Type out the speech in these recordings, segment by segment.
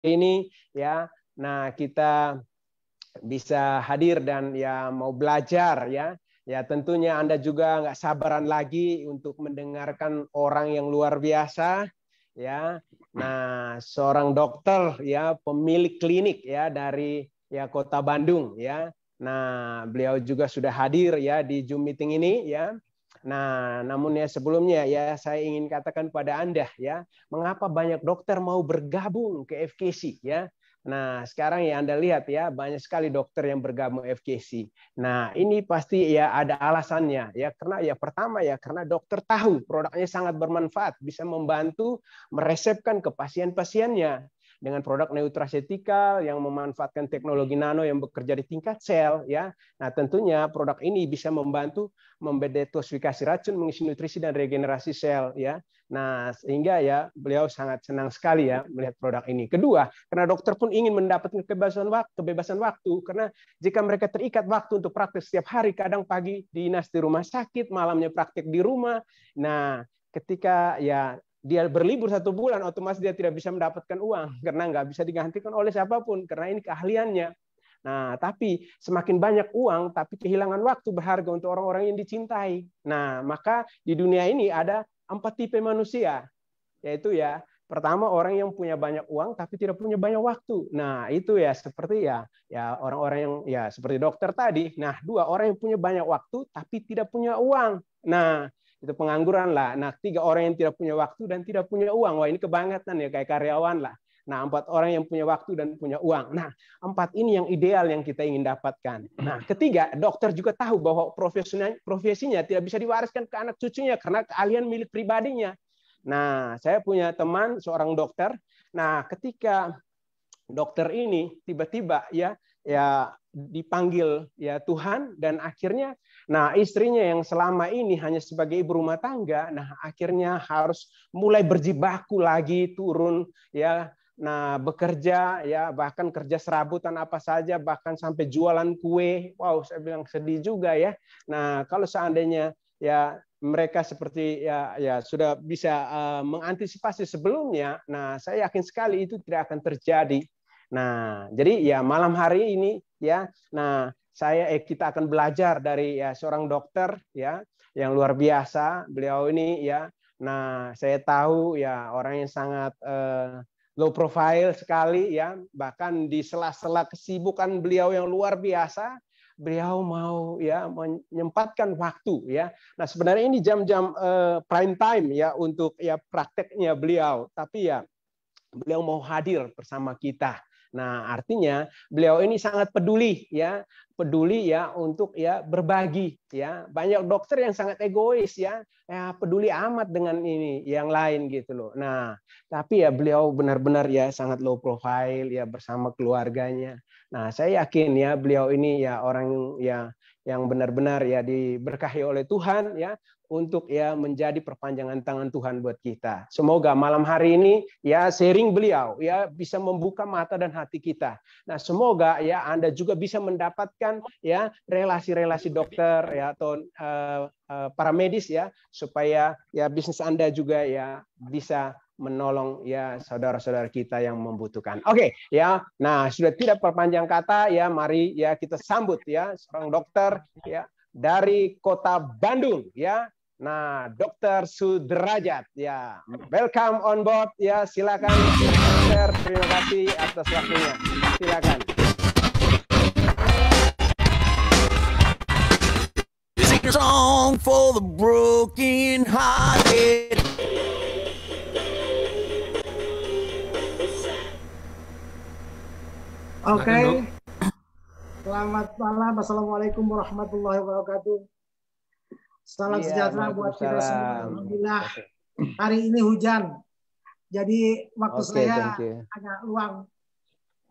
ini ya. Nah, kita bisa hadir dan ya mau belajar ya. Ya tentunya Anda juga nggak sabaran lagi untuk mendengarkan orang yang luar biasa ya. Nah, seorang dokter ya, pemilik klinik ya dari ya Kota Bandung ya. Nah, beliau juga sudah hadir ya di Zoom meeting ini ya. Nah, namun ya sebelumnya ya saya ingin katakan pada Anda ya, mengapa banyak dokter mau bergabung ke FKC ya. Nah, sekarang ya Anda lihat ya, banyak sekali dokter yang bergabung FKC. Nah, ini pasti ya ada alasannya ya, karena ya pertama ya karena dokter tahu produknya sangat bermanfaat, bisa membantu meresepkan ke pasien-pasiennya dengan produk nutraceutical yang memanfaatkan teknologi nano yang bekerja di tingkat sel ya. Nah, tentunya produk ini bisa membantu mendetoksifikasi racun, mengisi nutrisi dan regenerasi sel ya. Nah, sehingga ya beliau sangat senang sekali ya melihat produk ini. Kedua, karena dokter pun ingin mendapatkan kebebasan waktu karena jika mereka terikat waktu untuk praktek setiap hari, kadang pagi dinas di rumah sakit, malamnya praktek di rumah. Nah, ketika ya dia berlibur 1 bulan, otomatis dia tidak bisa mendapatkan uang karena nggak bisa digantikan oleh siapapun karena ini keahliannya. Nah, tapi semakin banyak uang, tapi kehilangan waktu berharga untuk orang-orang yang dicintai. Nah, maka di dunia ini ada 4 tipe manusia, yaitu ya pertama orang yang punya banyak uang tapi tidak punya banyak waktu. Nah, itu ya seperti ya orang-orang yang ya seperti dokter tadi. Nah, 2 orang yang punya banyak waktu tapi tidak punya uang. Nah, itu pengangguran lah. Nah, 3 orang yang tidak punya waktu dan tidak punya uang. Wah, ini kebangetan ya kayak karyawan lah. Nah, 4 orang yang punya waktu dan punya uang. Nah, 4 ini yang ideal yang kita ingin dapatkan. Nah, ketiga, dokter juga tahu bahwa profesinya tidak bisa diwariskan ke anak cucunya karena keahlian milik pribadinya. Nah, saya punya teman seorang dokter. Nah, ketika dokter ini tiba-tiba ya dipanggil ya Tuhan dan akhirnya nah istrinya yang selama ini hanya sebagai ibu rumah tangga, nah akhirnya harus mulai berjibaku lagi turun ya. Nah, bekerja ya bahkan kerja serabutan apa saja bahkan sampai jualan kue. Wow, saya bilang sedih juga ya. Nah, kalau seandainya ya mereka seperti ya sudah bisa mengantisipasi sebelumnya, nah saya yakin sekali itu tidak akan terjadi. Nah, jadi ya malam hari ini ya, nah kita akan belajar dari ya seorang dokter ya yang luar biasa. Beliau ini ya, nah saya tahu ya orang yang sangat low profile sekali ya, bahkan di sela-sela kesibukan beliau yang luar biasa, beliau mau ya menyempatkan waktu ya. Nah, sebenarnya ini jam-jam prime time ya untuk ya prakteknya beliau, tapi ya beliau mau hadir bersama kita. Nah, artinya beliau ini sangat peduli ya untuk ya berbagi ya. Banyak dokter yang sangat egois ya peduli amat dengan ini yang lain gitu loh. Nah, tapi ya beliau benar-benar ya sangat low profile ya bersama keluarganya. Nah, saya yakin ya beliau ini ya orang ya yang benar-benar ya diberkahi oleh Tuhan ya untuk ya menjadi perpanjangan tangan Tuhan buat kita. Semoga malam hari ini ya sharing beliau ya bisa membuka mata dan hati kita. Nah, semoga ya Anda juga bisa mendapatkan ya relasi-relasi dokter ya atau para medis ya supaya ya bisnis Anda juga ya bisa menolong ya saudara-saudara kita yang membutuhkan. Oke, ya. Nah, sudah tidak perpanjang kata ya, mari ya kita sambut ya seorang dokter ya dari Kota Bandung ya. Nah, Dokter Sudrajat ya, welcome on board ya, silakan dokter, terima kasih atas waktunya, silakan. Song for the broken hearted. Oke. Selamat malam. Assalamualaikum warahmatullahi wabarakatuh. Salam sejahtera buat kita semua. Alhamdulillah hari ini hujan. Jadi waktu saya agak luang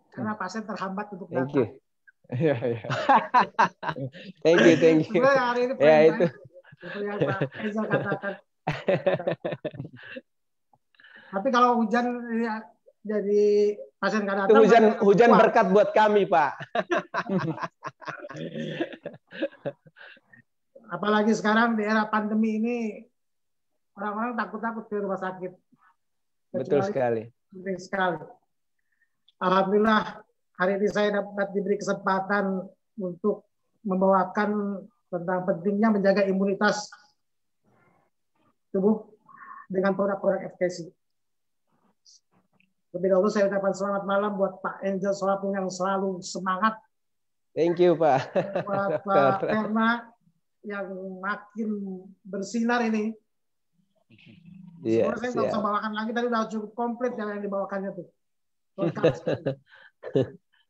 karena pasien terhambat untuk datang. Iya. Thank you. Hari ini ya itu. Seperti yang Pak Eza katakan. Tapi kalau hujan ya, jadi pasien nggak datang. Itu hujan berkat buat kami, Pak. Apalagi sekarang di era pandemi ini orang-orang takut ke rumah sakit. Betul sekali. Penting sekali. Alhamdulillah hari ini saya dapat diberi kesempatan untuk membawakan tentang pentingnya menjaga imunitas tubuh dengan produk-produk FKC. Lebih dahulu saya ucapkan selamat malam buat Pak Angel Solapung yang selalu semangat. Thank you, Pak. Buat Pak Perna yang makin bersinar ini. Iya, Sebenarnya saya nggak usah bawakan lagi, tadi udah cukup komplit yang dibawakannya tuh.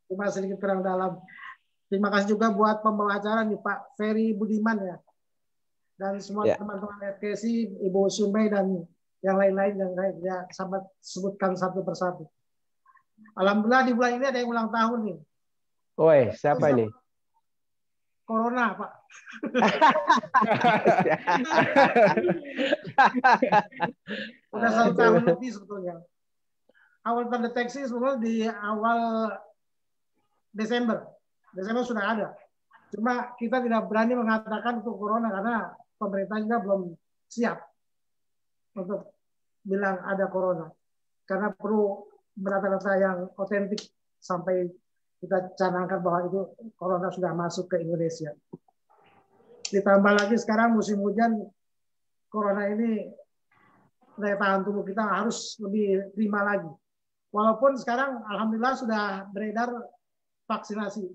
Cuma sedikit kurang dalam. Terima kasih juga buat pembawa acara nih Pak Ferry Budiman ya. Dan semua teman-teman FKC, Ibu Sumei dan yang lain-lain yang saya sempat sebutkan satu persatu. Alhamdulillah di bulan ini ada yang ulang tahun nih. Woi, siapa ini? Corona, Pak. Udah 1 tahun lebih sebetulnya. Awal terdeteksi sebetulnya di awal Desember. Desember sudah ada. Cuma kita tidak berani mengatakan itu corona karena pemerintah juga belum siap untuk bilang ada corona. Karena perlu data-data yang otentik sampai kita canangkan bahwa itu corona sudah masuk ke Indonesia. Ditambah lagi sekarang musim hujan, corona ini daya tahan tubuh kita harus lebih prima lagi. Walaupun sekarang alhamdulillah sudah beredar vaksinasi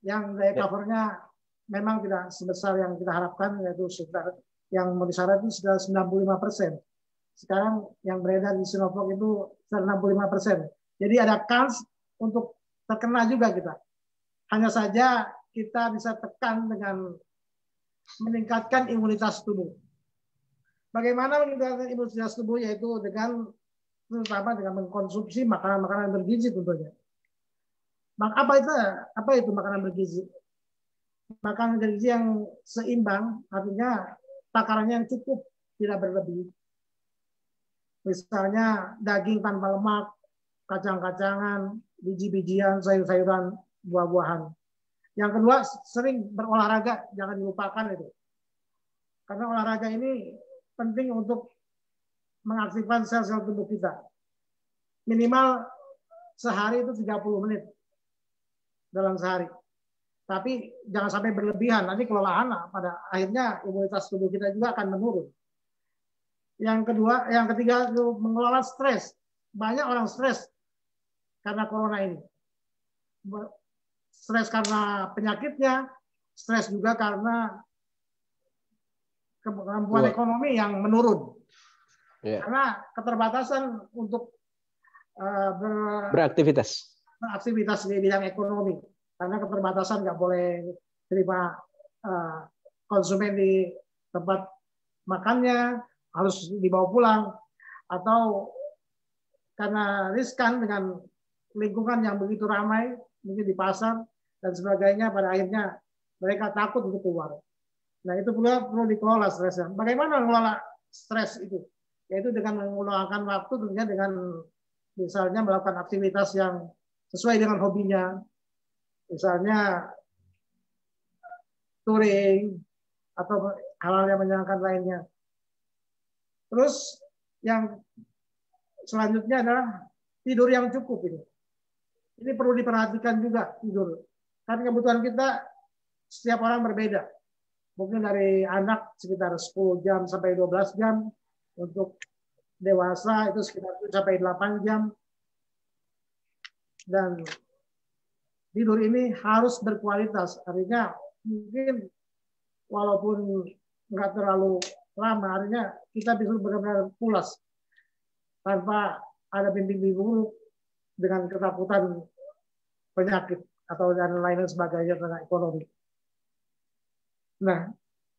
yang daya covernya memang tidak sebesar yang kita harapkan, yaitu sekitar yang mau disyarat itu sekitar 95%. Sekarang yang beredar di Sinovac itu sekitar 65%. Jadi ada kans untuk terkena juga kita. Hanya saja kita bisa tekan dengan meningkatkan imunitas tubuh. Bagaimana meningkatkan imunitas tubuh? Yaitu dengan terutama dengan mengkonsumsi makanan-makanan bergizi tentunya. Apa itu makanan bergizi? Makanan bergizi yang seimbang, artinya takarannya yang cukup, tidak berlebih. Misalnya daging tanpa lemak, kacang-kacangan, biji-bijian, sayur-sayuran, buah-buahan. Yang kedua, sering berolahraga, jangan dilupakan itu. Karena olahraga ini penting untuk mengaktifkan sel-sel tubuh kita. Minimal sehari itu 30 menit dalam sehari. Tapi jangan sampai berlebihan, nanti kelelahan pada akhirnya imunitas tubuh kita juga akan menurun. Yang ketiga itu mengelola stres. Banyak orang stres karena corona ini. Stres karena penyakitnya, stres juga karena kemampuan ekonomi yang menurun. Karena keterbatasan untuk beraktivitas di bidang ekonomi. Karena keterbatasan nggak boleh terima konsumen di tempat makannya, harus dibawa pulang, atau karena riskan dengan lingkungan yang begitu ramai, mungkin di pasar dan sebagainya, pada akhirnya mereka takut untuk keluar. Nah itu perlu dikelola stresnya. Bagaimana mengelola stres itu? Yaitu dengan mengeluarkan waktu tentunya dengan misalnya melakukan aktivitas yang sesuai dengan hobinya, misalnya touring atau hal-hal yang menyenangkan lainnya. Terus yang selanjutnya adalah tidur yang cukup ini. Ini perlu diperhatikan juga tidur. Karena kebutuhan kita setiap orang berbeda. Mungkin dari anak sekitar 10 jam sampai 12 jam, untuk dewasa itu sekitar 7 sampai 8 jam. Dan tidur ini harus berkualitas. Artinya mungkin walaupun nggak terlalu lama, artinya kita bisa benar-benar pulas tanpa ada mimpi buruk dengan ketakutan penyakit atau dan lain sebagainya tentang ekonomi. Nah,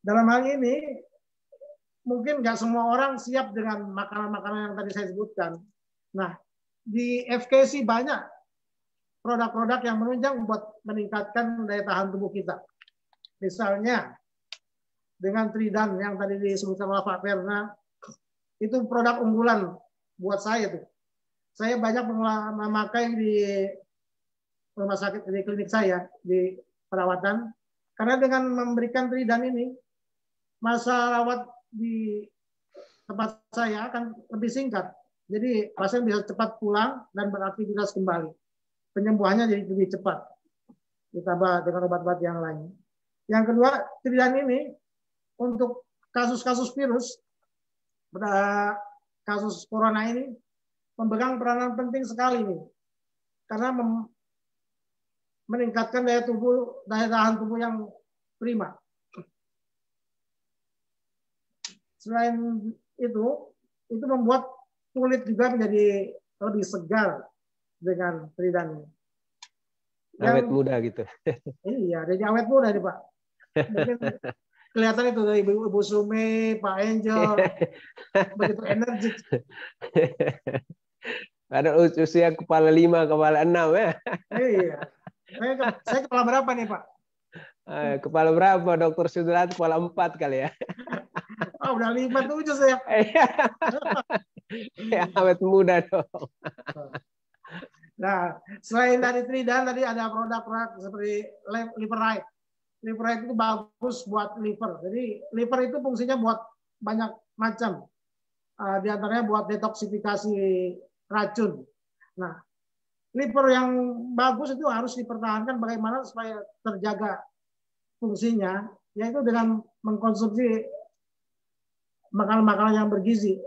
dalam hal ini mungkin nggak semua orang siap dengan makanan-makanan yang tadi saya sebutkan. Nah, di FKC banyak produk-produk yang menunjang buat meningkatkan daya tahan tubuh kita. Misalnya dengan Tridan yang tadi disebutkan oleh Pak Perna, itu produk unggulan buat saya tuh. Saya banyak memakai di rumah sakit, di klinik saya, di perawatan. Karena dengan memberikan Tridan ini, masa rawat di tempat saya akan lebih singkat. Jadi pasien bisa cepat pulang dan beraktivitas kembali. Penyembuhannya jadi lebih cepat ditambah dengan obat-obat yang lain. Yang kedua, Tridan ini untuk kasus-kasus virus, kasus corona ini memegang peranan penting sekali nih, karena meningkatkan daya tahan tubuh yang prima. Selain itu membuat kulit juga menjadi lebih segar dengan Tridan. Awet muda gitu. Iya, jadi awet muda nih Pak. Mungkin kelihatan itu dari Ibu Sumi, Pak Angel, begitu energik. Ada usia kepala 5, kepala 6 ya. Iya. Saya kepala berapa nih Pak? Kepala berapa? Dokter Sudrati kepala 4 kali ya. Oh, udah 57 saya. Ya, awet muda dong. Nah, selain dari Tridan tadi ada produk-produk seperti Liverite. Liverite itu bagus buat liver. Jadi liver itu fungsinya buat banyak macam. Di antaranya buat detoksifikasi racun. Nah, liver yang bagus itu harus dipertahankan bagaimana supaya terjaga fungsinya, yaitu dengan mengkonsumsi makanan-makanan yang bergizi.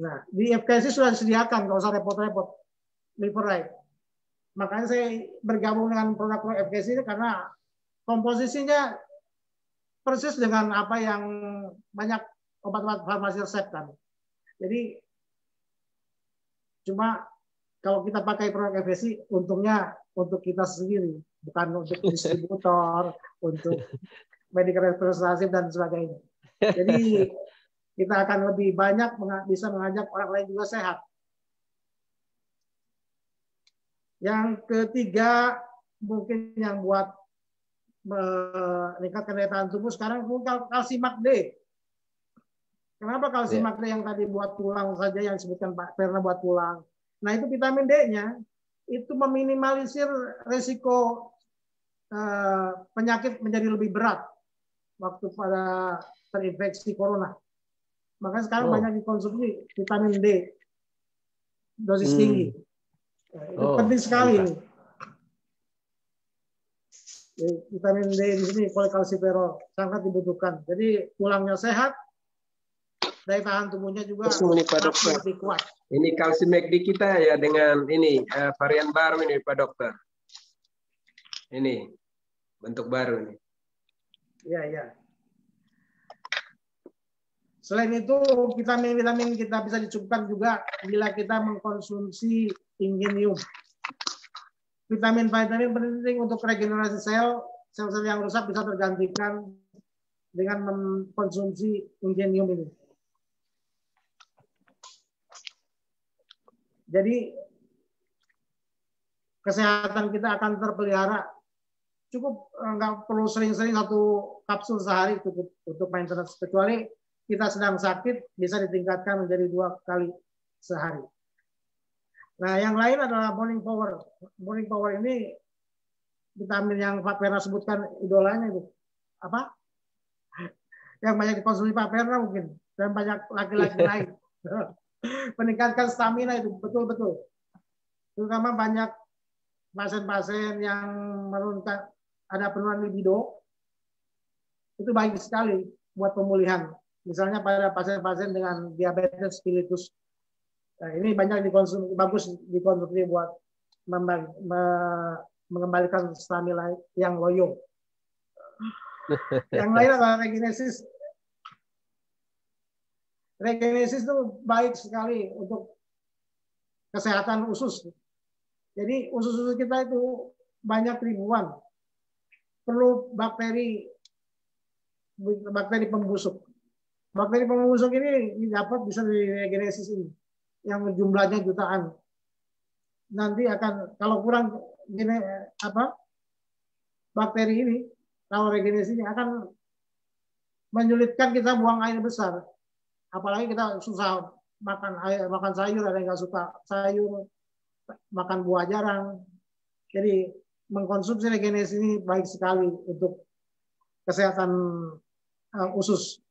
Nah, di FKSI sudah disediakan, nggak usah repot-repot. Liverite. Makanya saya bergabung dengan produk FKSI ini karena komposisinya persis dengan apa yang banyak obat-obat farmasi resepkan. Jadi cuma kalau kita pakai produk FKSI, untungnya untuk kita sendiri, bukan untuk distributor, untuk medical representative dan sebagainya. Jadi kita akan lebih banyak bisa mengajak orang lain juga sehat. Yang ketiga, mungkin yang buat meningkatkan daya tahan tubuh sekarang kalsimak D. Kenapa kalsimak D yang tadi buat tulang saja yang disebutkan Pak Perna buat tulang? Nah, itu vitamin D-nya itu meminimalisir resiko penyakit menjadi lebih berat waktu pada terinfeksi corona. Makanya sekarang banyak dikonsumsi vitamin D dosis tinggi. Itu penting sekali nih. Vitamin D di sini kolekalsiferol sangat dibutuhkan. Jadi tulangnya sehat, daya tahan tubuhnya juga lebih kuat. Ini kalsimek di kita ya dengan ini varian baru ini Pak Dokter. Ini bentuk baru ini. Iya, iya. Selain itu, vitamin-vitamin kita bisa dicukupkan juga bila kita mengkonsumsi ingenium. Vitamin-vitamin penting untuk regenerasi sel-sel yang rusak bisa tergantikan dengan mengkonsumsi ingenium ini. Jadi kesehatan kita akan terpelihara. Cukup nggak perlu sering-sering 1 kapsul sehari cukup untuk maintenance, kecuali kita sedang sakit bisa ditingkatkan menjadi 2 kali sehari. Nah, yang lain adalah morning power. Morning power ini vitamin yang Pak Perna sebutkan idolanya itu. Apa? Yang banyak dikonsumsi Pak Perna mungkin dan banyak laki-laki lain. Meningkatkan stamina itu betul-betul. Terutama banyak pasien-pasien yang menurunkan ada penurunan libido. Itu baik sekali buat pemulihan. Misalnya pada pasien-pasien dengan diabetes mellitus. Nah, ini banyak dikonsumsi, bagus dikonsumsi buat mengembalikan stamina yang loyo. Yang lain adalah regenesis. Regenesis itu baik sekali untuk kesehatan usus. Jadi usus-usus kita itu banyak ribuan. Perlu bakteri pembusuk. Bakteri pembusuk ini dapat bisa diregenesis ini, yang jumlahnya jutaan. Nanti akan kalau kurang bakteri ini, kalau regenesis ini akan menyulitkan kita buang air besar. Apalagi kita susah makan sayur, ada yang nggak suka sayur, makan buah jarang. Jadi mengkonsumsi regenesis ini baik sekali untuk kesehatan usus.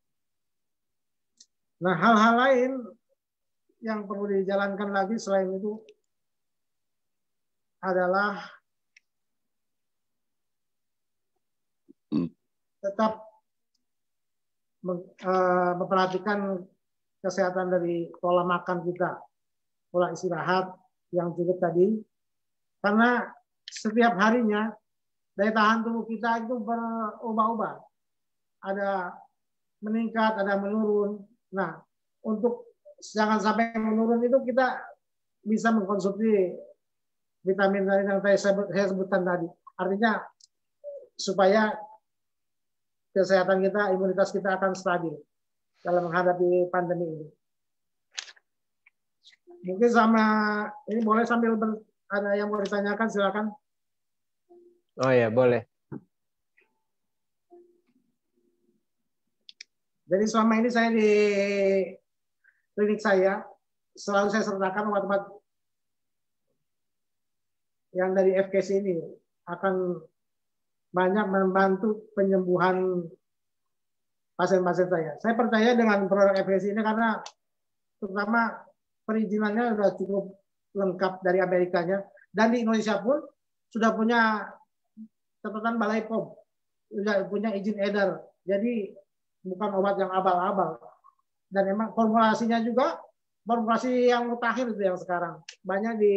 Nah, hal-hal lain yang perlu dijalankan lagi selain itu adalah tetap memperhatikan kesehatan dari pola makan kita, pola istirahat yang cukup tadi, karena setiap harinya daya tahan tubuh kita itu berubah-ubah, ada meningkat, ada menurun. Nah, untuk jangan sampai menurun itu kita bisa mengkonsumsi vitamin yang saya sebutkan tadi. Artinya supaya kesehatan kita, imunitas kita akan stabil dalam menghadapi pandemi ini. Mungkin sama ini boleh sambil ada yang mau ditanyakan, silakan. Oh ya, boleh. Jadi selama ini saya di klinik saya selalu saya sertakan obat-obat yang dari FKC ini akan banyak membantu penyembuhan pasien-pasien saya. Saya percaya dengan produk FKC ini karena terutama perizinannya sudah cukup lengkap dari Amerikanya, dan di Indonesia pun sudah punya catatan Balai POM, sudah punya izin edar. Jadi bukan obat yang abal-abal. Dan memang formulasinya juga formulasi yang mutakhir itu yang sekarang banyak di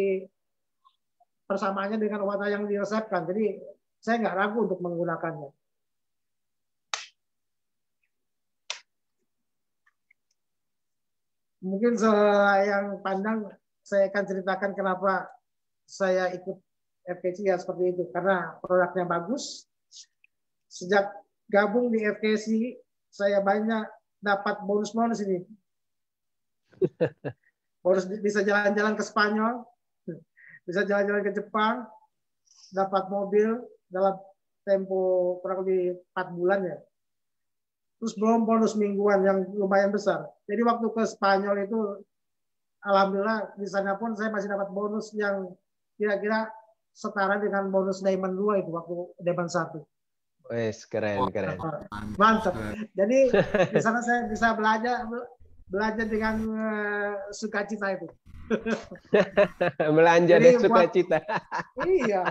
persamaannya dengan obat yang diresepkan. Jadi saya nggak ragu untuk menggunakannya. Mungkin yang pandang saya akan ceritakan kenapa saya ikut FKC ya seperti itu. Karena produknya bagus. Sejak gabung di FKC, saya banyak dapat bonus-bonus ini. Bonus bisa jalan-jalan ke Spanyol, bisa jalan-jalan ke Jepang, dapat mobil dalam tempo kurang lebih 4 bulan ya. Terus belum bonus mingguan yang lumayan besar. Jadi waktu ke Spanyol itu, alhamdulillah di sana pun saya masih dapat bonus yang kira-kira setara dengan bonus Diamond 2 itu waktu Diamond 1. Wes, keren. Mantap. Jadi di sana saya bisa belajar dengan sukacita itu. Belanja dan sukacita. Iya.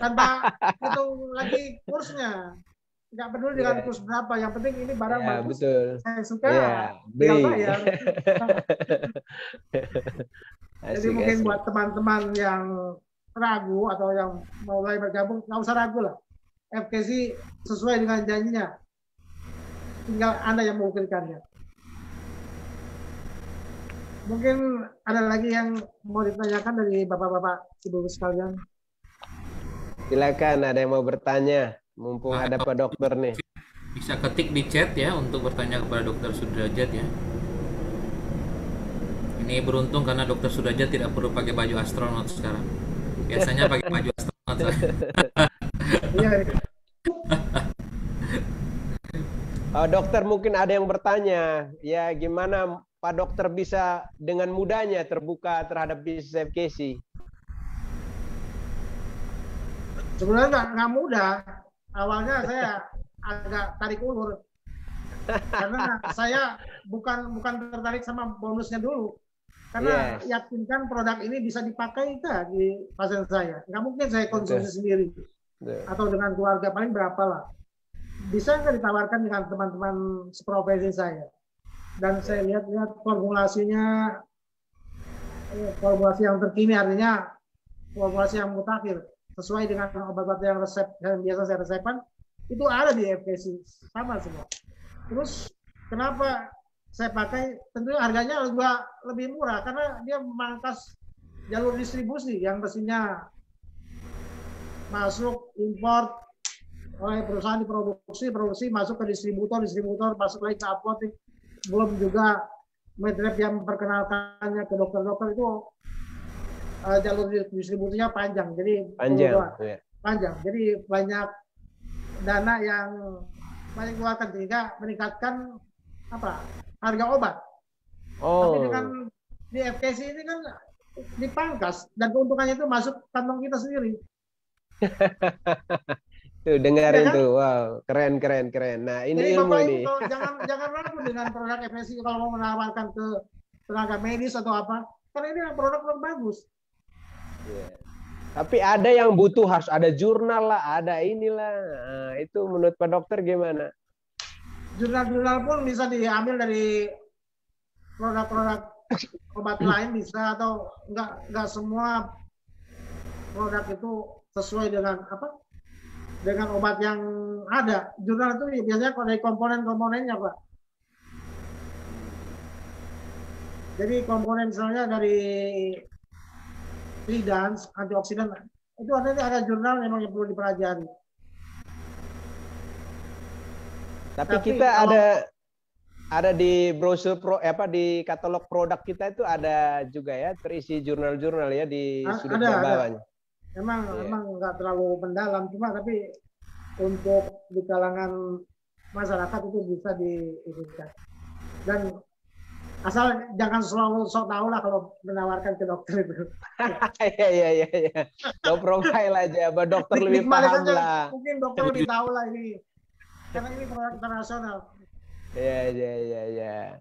Tanpa hitung lagi kursnya. Nggak peduli dengan kurs berapa. Yang penting ini barang bagus. Betul. Saya suka. Beli. Bayar. Jadi mungkin buat teman-teman yang ragu atau yang mau mulai bergabung, nggak usah ragu lah. FKC sesuai dengan janjinya. Tinggal Anda yang mewakilkannya. Mungkin ada lagi yang mau ditanyakan dari Bapak-bapak, Ibu sekalian. Silakan, ada yang mau bertanya. Mumpung ada Pak Dokter nih. Bisa ketik di chat ya untuk bertanya kepada Dokter Sudrajat ya. Ini beruntung karena Dokter Sudrajat tidak perlu pakai baju astronot sekarang. Biasanya pakai baju astronot. Iya. Dokter, mungkin ada yang bertanya, ya gimana Pak Dokter bisa dengan mudahnya terbuka terhadap bisnis FKC? Sebenarnya nggak mudah. Awalnya saya agak tarik ulur karena saya bukan tertarik sama bonusnya dulu. Karena yakinkan produk ini bisa dipakai di pasien saya. Nggak mungkin saya konsumsi sendiri. Atau dengan keluarga, paling berapa lah. Bisa nggak ditawarkan dengan teman-teman seprofesi saya. Dan saya lihat formulasinya, formulasi yang terkini, artinya formulasi yang mutakhir. Sesuai dengan obat-obat yang biasa saya resepkan, itu ada di FKC. Sama semua. Terus kenapa saya pakai? Tentunya harganya lebih murah, karena dia memangkas jalur distribusi yang mestinya masuk import oleh perusahaan produksi masuk ke distributor masuk lagi ke apotek, belum juga medrep yang memperkenalkannya ke dokter-dokter itu jalur distribusinya panjang, jadi panjang, jadi banyak dana yang banyak keluarkan sehingga meningkatkan harga obat. Tapi dengan di FKC ini kan dipangkas dan keuntungannya itu masuk kantong kita sendiri. Tuh dengarin ya kan? Tuh, wow, keren. Nah ini jadi ilmu Bapak ini. Ibu jangan ragu dengan produk FKC kalau mau menawarkan ke tenaga medis atau apa. Karena ini produk bagus. Yeah. Tapi ada yang butuh harus ada jurnal lah, ada inilah. Nah, itu menurut Pak Dokter gimana? Jurnal-jurnal pun bisa diambil dari produk-produk obat lain bisa, atau nggak semua produk itu sesuai dengan dengan obat yang ada. Jurnal itu biasanya dari komponen-komponennya, Pak. Jadi komponen misalnya dari Fridans, antioksidan, itu ada jurnal memang yang perlu dipelajari. Tapi kita ada di brosur di katalog produk kita itu ada juga ya, terisi jurnal-jurnal ya di sudut bawahnya. Emang nggak terlalu mendalam, cuma tapi untuk di kalangan masyarakat itu bisa diinginkan. Dan asal jangan selalu sok tahu lah kalau menawarkan ke dokter itu. Iya. Low profile aja, Pak Dokter lebih paham lah. Mungkin dokter lebih tahu lah ini. Karena ini produk internasional. Iya.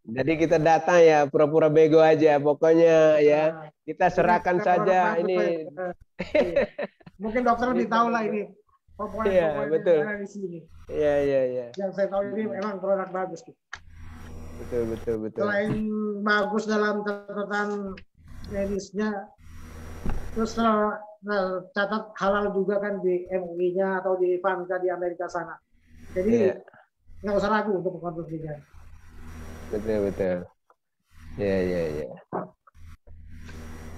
Jadi kita datang ya pura-pura bego aja, pokoknya ya kita serahkan saja ini. Mungkin dokter lebih tahu lah ini. Iya, betul. Di sini. Iya. Yang saya tahu ini memang produk bagus. Betul. Selain bagus dalam catatan medisnya, terus catat halal juga kan di MUI-nya atau di FANCA di Amerika sana. Jadi nggak usah ragu untuk mengkonsumsinya. Betul. Iya.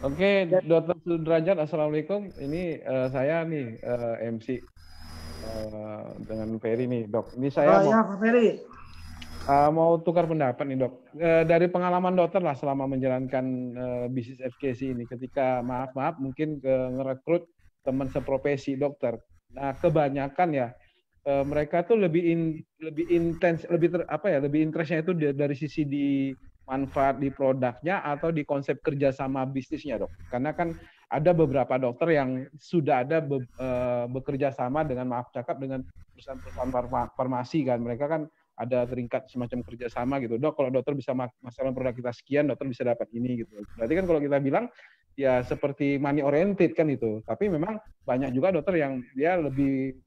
Oke, Dokter Sudrajat, Assalamualaikum. Ini saya nih MC dengan Ferry nih, Dok. Ini saya Pak Ferry. Mau tukar pendapat nih, Dok. Dari pengalaman dokter lah selama menjalankan bisnis FKC ini, ketika maaf mungkin ngerekrut teman seprofesi dokter. Nah, kebanyakan ya mereka tuh lebih intens, lebih interestnya itu dari sisi di manfaat di produknya atau di konsep kerjasama bisnisnya, Dok. Karena kan ada beberapa dokter yang sudah ada bekerja sama dengan dengan perusahaan-perusahaan farmasi kan. Mereka kan ada terikat semacam kerjasama gitu. Dok, kalau dokter bisa masalah produk kita sekian, dokter bisa dapat ini gitu. Berarti kan kalau kita bilang ya seperti money oriented kan itu. Tapi memang banyak juga dokter yang dia lebih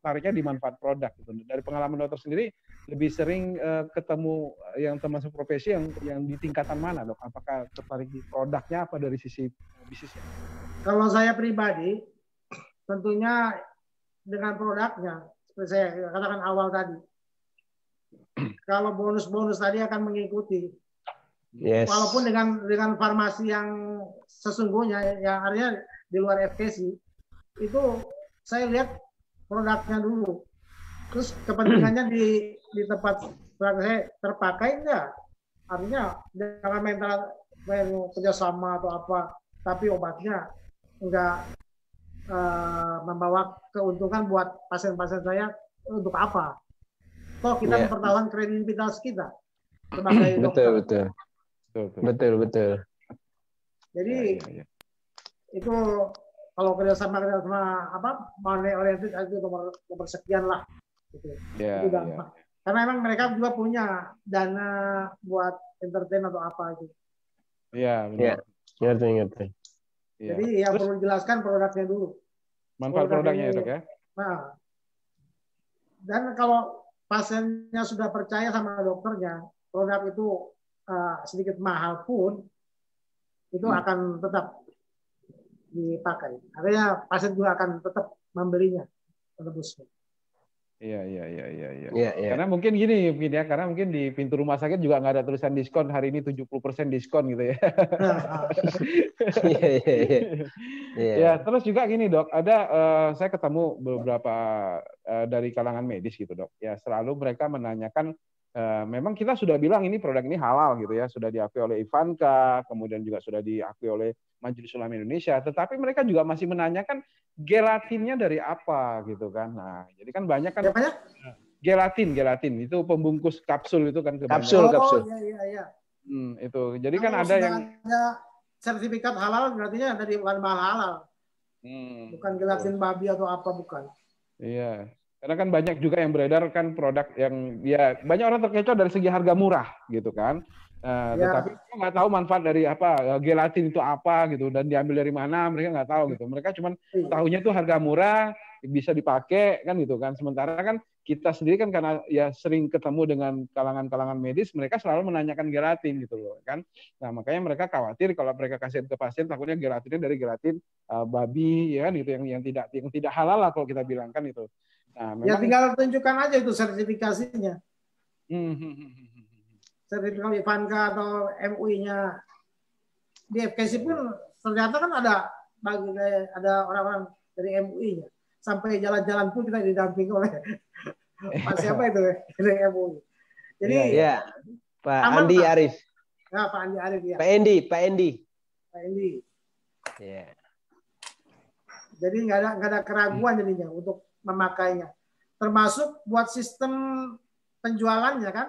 tariknya di manfaat produk gitu. Dari pengalaman dokter sendiri lebih sering ketemu yang teman seprofesi yang di tingkatan mana, Dok? Apakah tertarik di produknya apa dari sisi bisnisnya? Kalau saya pribadi tentunya dengan produknya, seperti saya katakan awal tadi. Kalau bonus-bonus tadi akan mengikuti, walaupun dengan farmasi yang sesungguhnya, yang artinya di luar FKC, itu saya lihat produknya dulu, terus kepentingannya di tempat saya terpakai enggak, artinya jangan mental kerjasama atau apa, tapi obatnya enggak membawa keuntungan buat pasien-pasien saya, untuk apa? Toh kita mempertahankan kredibilitas kita sebagai dokter. Betul. Jadi itu kalau kerjasama money oriented itu nomor sekian lah. Gitu. Itu gampang. Karena memang mereka juga punya dana buat entertain atau apa gitu. Iya, benar. Ngerti. Jadi yang perlu dijelaskan produknya dulu. Manfaat produknya ya, Dok ya. Nah, dan kalau pasiennya sudah percaya sama dokternya, produk itu sedikit mahal pun itu akan tetap dipakai. Artinya pasien juga akan tetap membelinya, menebusnya. Iya. Karena mungkin gini ya, karena mungkin di pintu rumah sakit juga nggak ada tulisan diskon hari ini 70% diskon gitu ya. Iya. Ya, terus juga gini, Dok, ada saya ketemu beberapa dari kalangan medis gitu, Dok. Ya, selalu mereka menanyakan memang kita sudah bilang ini produk ini halal gitu ya, sudah diakui oleh Ivanka, kemudian juga sudah diakui oleh Majelis Ulama Indonesia, tetapi mereka juga masih menanyakan gelatinnya dari apa gitu kan. Nah, jadi kan banyak kan gelatin itu pembungkus kapsul itu kan kebanyakan. Kapsul. Iya. Itu. Jadi kan ada yang ada sertifikat halal, berarti dari bahan halal. Bukan gelatin babi atau apa, bukan. Iya. Karena kan banyak juga yang beredar kan produk yang ya banyak orang terkecoh dari segi harga murah gitu kan. Tetapi mereka nggak tahu manfaat dari apa gelatin itu apa gitu dan diambil dari mana, mereka nggak tahu gitu. Mereka cuma tahunya tuh harga murah, bisa dipakai kan gitu kan. Sementara kan kita sendiri kan karena ya sering ketemu dengan kalangan-kalangan medis, mereka selalu menanyakan gelatin gitu loh kan. Nah makanya mereka khawatir kalau mereka kasih ke pasien takutnya gelatinnya dari gelatin babi ya kan gitu yang tidak halal lah kalau kita bilang kan itu. Nah, Ya memang tinggal tunjukkan aja itu sertifikasinya. Sertifikat Ivanka atau MUI-nya. Di FKC pun ternyata kan ada orang-orang dari MUI-nya. Sampai jalan-jalan pun kita didampingi oleh Pak siapa itu dari MUI. Jadi ya, Pak aman, Andi Pak. Arief. Ya, Pak Andi Arief ya. Pak Endi. Ya. Jadi nggak ada keraguan jadinya untuk memakainya. Termasuk buat sistem penjualannya kan.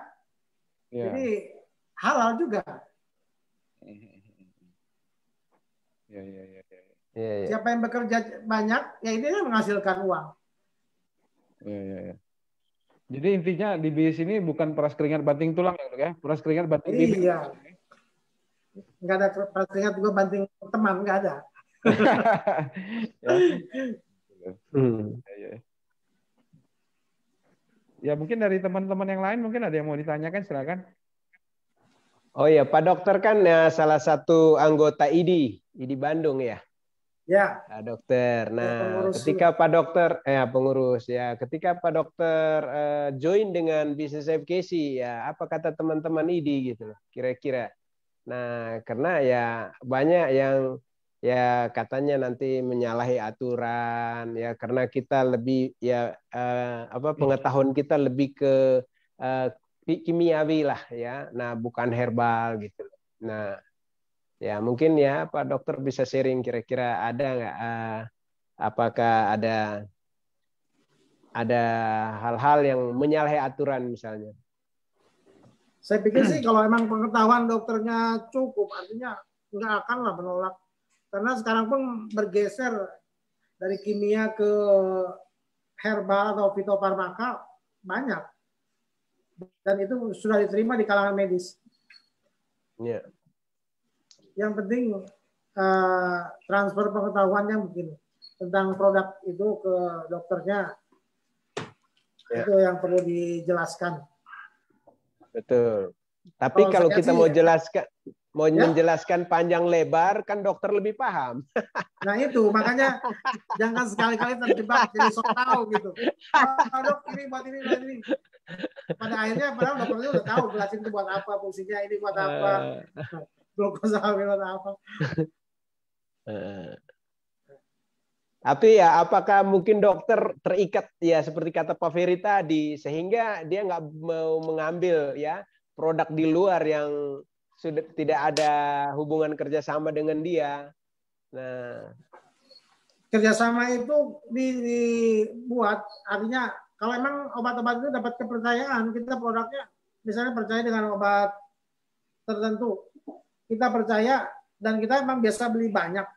ya. Jadi halal juga. Ya. Siapa yang bekerja banyak, ya ini yang menghasilkan uang. Ya. Jadi intinya di bis ini bukan peras keringat banting tulang ya, Dok ya. Peras keringat banting bibir. Iya. Nggak ada peras keringat juga banting teman, nggak ada. Ya mungkin dari teman-teman yang lain mungkin ada yang mau ditanyakan, silakan. Oh ya, Pak Dokter kan ya salah satu anggota ID Bandung ya. Ya. Nah, dokter. Nah, pengurus ketika Pak Dokter pengurus ya, ketika Pak Dokter join dengan bisnis FKC ya, apa kata teman-teman ID gitu loh, kira-kira. Nah, karena ya banyak yang ya katanya nanti menyalahi aturan ya karena kita lebih ya pengetahuan kita lebih ke kimiawi lah ya. Nah, bukan herbal gitu. Nah, ya mungkin ya Pak Dokter bisa sharing kira-kira ada nggak apakah ada hal-hal yang menyalahi aturan misalnya. Saya pikir sih kalau emang pengetahuan dokternya cukup, artinya nggak akan lah menolak. Karena sekarang pun bergeser dari kimia ke herbal atau fitofarmaka banyak. Dan itu sudah diterima di kalangan medis. Yeah. Yang penting transfer pengetahuannya mungkin tentang produk itu ke dokternya. Yeah. Itu yang perlu dijelaskan. Betul. Tapi kalau kita mau jelaskan, menjelaskan panjang lebar, kan dokter lebih paham. Nah itu, makanya jangan sekali-kali terjebak jadi sok tahu gitu. Oh, dok, ini buat ini. Pada akhirnya, padahal dokternya udah tahu gelasin itu buat apa, fungsinya ini buat apa, glukosa buat apa. Tapi ya, apakah mungkin dokter terikat ya seperti kata Pak Ferry tadi, sehingga dia nggak mau mengambil ya produk di luar yang sudah tidak ada hubungan kerjasama dengan dia. Nah, kerjasama itu dibuat, artinya kalau emang obat-obat itu dapat kepercayaan, kita produknya misalnya percaya dengan obat tertentu, kita percaya dan kita emang biasa beli banyak.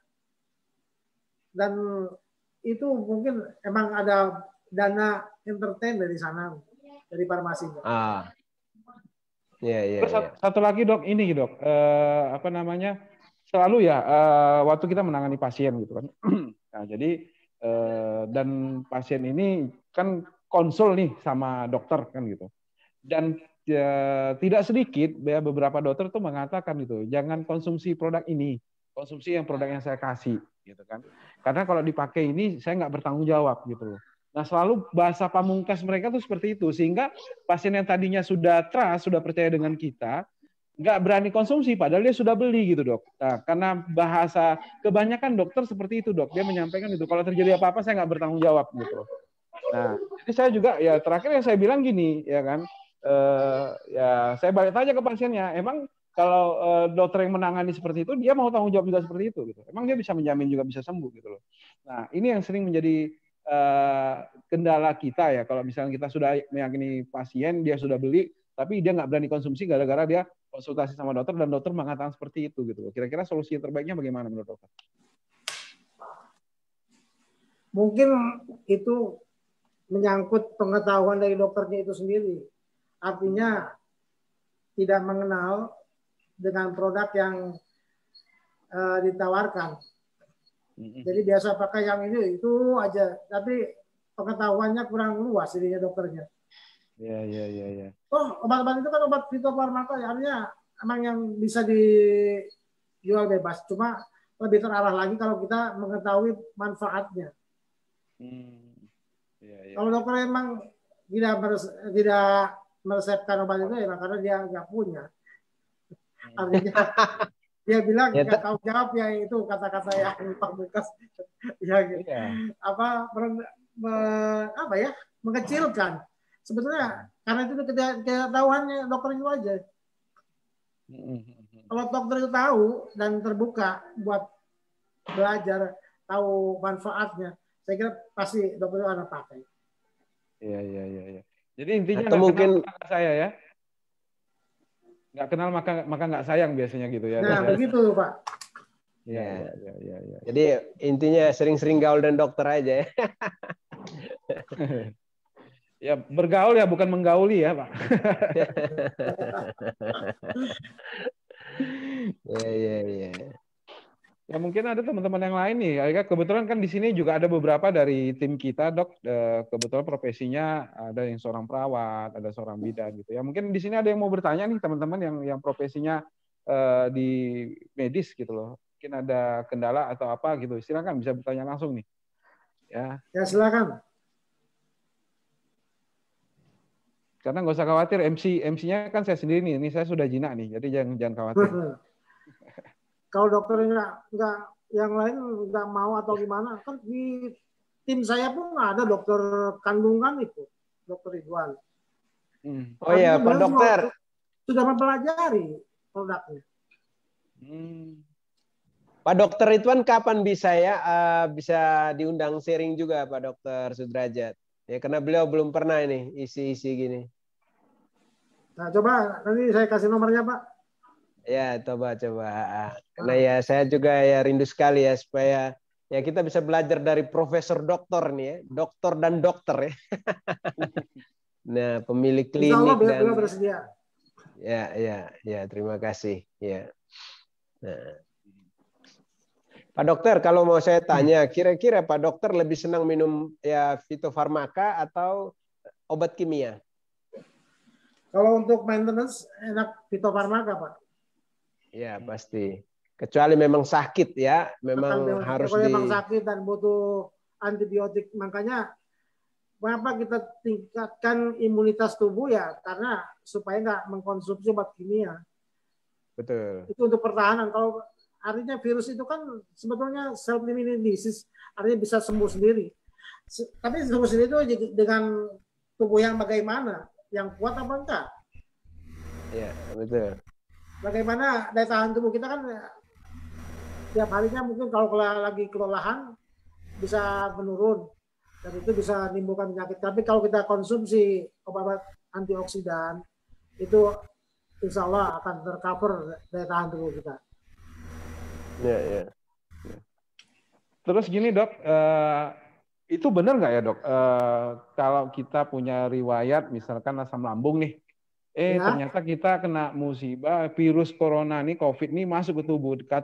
Dan itu mungkin emang ada dana entertain dari sana, dari farmasinya. Terus satu lagi dok, ini dok, selalu ya waktu kita menangani pasien gitu kan. Nah jadi dan pasien ini kan konsul nih sama dokter kan gitu. Dan tidak sedikit ya beberapa dokter tuh mengatakan gitu, jangan konsumsi produk ini, konsumsi produk yang saya kasih gitu kan. Karena kalau dipakai ini saya nggak bertanggung jawab gitu loh. Nah selalu bahasa pamungkas mereka tuh seperti itu, sehingga pasien yang tadinya sudah trust, sudah percaya dengan kita, nggak berani konsumsi padahal dia sudah beli gitu dok. Nah, karena bahasa kebanyakan dokter seperti itu dok, dia menyampaikan itu kalau terjadi apa-apa saya nggak bertanggung jawab gitu. Nah jadi saya juga ya terakhir yang saya bilang gini ya kan, ya saya balik tanya ke pasiennya, emang kalau dokter yang menangani seperti itu dia mau tanggung jawab juga seperti itu gitu. Emang dia bisa menjamin juga bisa sembuh gitu loh. Nah ini yang sering menjadi kendala kita ya, kalau misalnya kita sudah meyakini pasien dia sudah beli tapi dia nggak berani konsumsi gara-gara dia konsultasi sama dokter dan dokter mengatakan seperti itu gitu. Kira-kira solusi terbaiknya bagaimana menurut dokter? Mungkin itu menyangkut pengetahuan dari dokternya itu sendiri. Artinya tidak mengenal dengan produk yang ditawarkan. Jadi biasa pakai yang ini itu aja, tapi pengetahuannya kurang luas ini dokternya. Iya. Oh, obat-obat itu kan obat fitofarmaka, artinya emang yang bisa dijual bebas. Cuma lebih terarah lagi kalau kita mengetahui manfaatnya. Kalau dokter emang tidak meresepkan obat itu ya karena dia nggak punya. Artinya dia bilang nggak tahu jawab ya itu kata-kata yang pamungkas ya gitu. Apa ya mengecilkan. Sebetulnya karena itu ketahuannya dokter itu aja. Kalau dokter itu tahu dan terbuka buat belajar, tahu manfaatnya, saya kira pasti dokter itu akan pakai. Iya. Jadi intinya atau nggak mungkin kenal saya ya, nggak kenal maka nggak sayang biasanya gitu ya. Nah begitu Pak. Iya. Jadi intinya sering-sering gaul dan dokter aja ya. Ya bergaul ya bukan menggauli ya Pak. Iya. Ya mungkin ada teman-teman yang lain nih. Kebetulan kan di sini juga ada beberapa dari tim kita dok. Kebetulan profesinya ada yang seorang perawat, ada seorang bidan gitu ya. Mungkin di sini ada yang mau bertanya nih teman-teman yang profesinya di medis gitu loh. Mungkin ada kendala atau apa gitu. Silakan bisa bertanya langsung nih. Ya silakan. Karena nggak usah khawatir, MC-nya kan saya sendiri nih. Ini saya sudah jinak nih, jadi jangan khawatir. Kalau dokter nggak yang lain nggak mau atau gimana, kan di tim saya pun ada dokter kandungan itu, dokter Ridwan. Oh iya, Pak Dokter. Sudah mempelajari produknya. Pak Dokter Ridwan kapan bisa diundang sharing juga Pak Dokter Sudrajat? Ya karena beliau belum pernah ini isi-isi gini. Nah, coba nanti saya kasih nomornya, Pak. Ya, coba. Karena ya saya juga ya rindu sekali ya supaya ya kita bisa belajar dari profesor dokter nih ya, dokter dan dokter ya. Nah, pemilik klinik dan beliau bersedia. Ya, terima kasih. Ya. Nah. Pak Dokter, kalau mau saya tanya, kira-kira Pak Dokter lebih senang minum ya fitofarmaka atau obat kimia? Kalau untuk maintenance enak fitofarmaka, Pak. Ya, pasti. Kecuali memang sakit ya, memang harus memang sakit dan butuh antibiotik. Makanya mengapa kita tingkatkan imunitas tubuh ya karena supaya nggak mengkonsumsi obat kimia. Betul. Itu untuk pertahanan. Kalau artinya virus itu kan sebetulnya self-limiting disease, artinya bisa sembuh sendiri. Tapi sembuh sendiri itu dengan tubuh yang bagaimana, yang kuat apa enggak? Iya, betul. Bagaimana daya tahan tubuh kita kan tiap harinya mungkin kalau lagi kelelahan bisa menurun dan itu bisa menimbulkan penyakit. Tapi kalau kita konsumsi obat antioksidan itu insya Allah akan tercover daya tahan tubuh kita. Ya. Terus gini dok, itu benar nggak ya dok? Kalau kita punya riwayat misalkan asam lambung nih, ternyata kita kena musibah virus corona nih, COVID nih masuk ke tubuh dekat,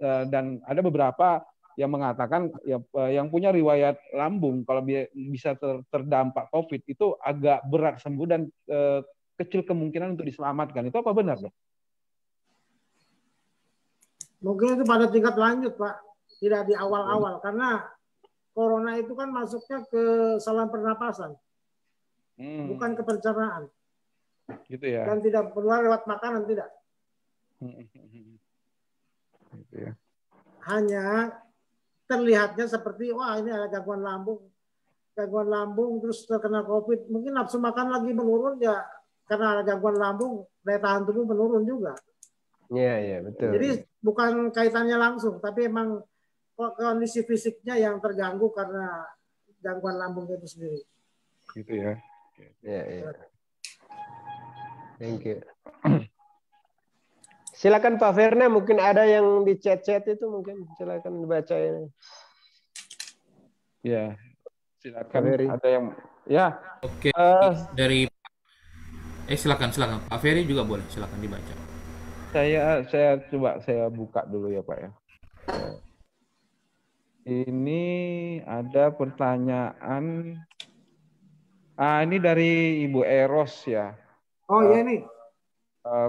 dan ada beberapa yang mengatakan yang punya riwayat lambung kalau bisa terdampak COVID itu agak berat sembuh dan kecil kemungkinan untuk diselamatkan. Itu apa benar dok? Mungkin itu pada tingkat lanjut, Pak. Tidak di awal-awal. Karena corona itu kan masuknya ke saluran pernapasan. Bukan ke pencernaan. Gitu ya. Dan tidak keluar lewat makanan, tidak. Gitu ya. Hanya terlihatnya seperti, wah ini ada gangguan lambung. Gangguan lambung, terus terkena COVID. Mungkin nafsu makan lagi menurun, ya karena ada gangguan lambung, daya tahan tubuh menurun juga. Iya, betul. Jadi bukan kaitannya langsung, tapi emang kondisi fisiknya yang terganggu karena gangguan lambung itu sendiri. Gitu ya. Iya. Thank you. Silakan Pak Verna, mungkin ada yang di chat-chat itu mungkin silakan dibaca ini. Ya, silakan ada yang ya. Oke, dari silakan Pak Ferry juga boleh, silakan dibaca. Saya coba saya buka dulu ya Pak ya. Ini ada pertanyaan. Ini dari Ibu Eros ya. Oh iya nih.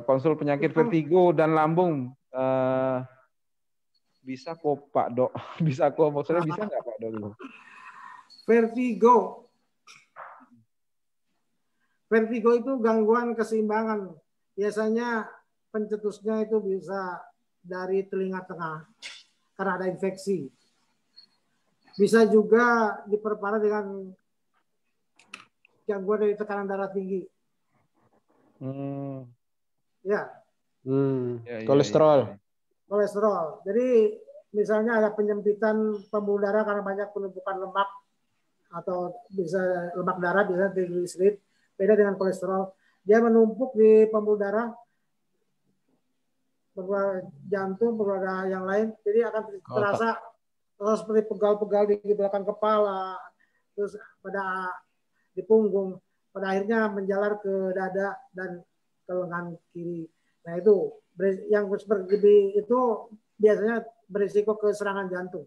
Konsul penyakit vertigo dan lambung. Bisa kok Pak Dok. Bisa kok. Maksudnya bisa nggak Pak Dok? Vertigo. Vertigo itu gangguan keseimbangan. Biasanya pencetusnya itu bisa dari telinga tengah karena ada infeksi. Bisa juga diperparah dengan gangguan dari tekanan darah tinggi. Ya. Kolesterol. Kolesterol. Jadi misalnya ada penyempitan pembuluh darah karena banyak penumpukan lemak atau bisa lemak darah, bisa trigliserid. Beda dengan kolesterol. Dia menumpuk di pembuluh darah, pembuluh jantung, pembuluh darah yang lain. Jadi akan terasa seperti pegal-pegal di belakang kepala, terus pada di punggung, pada akhirnya menjalar ke dada dan ke lengan kiri. Nah itu yang seperti itu biasanya berisiko ke serangan jantung.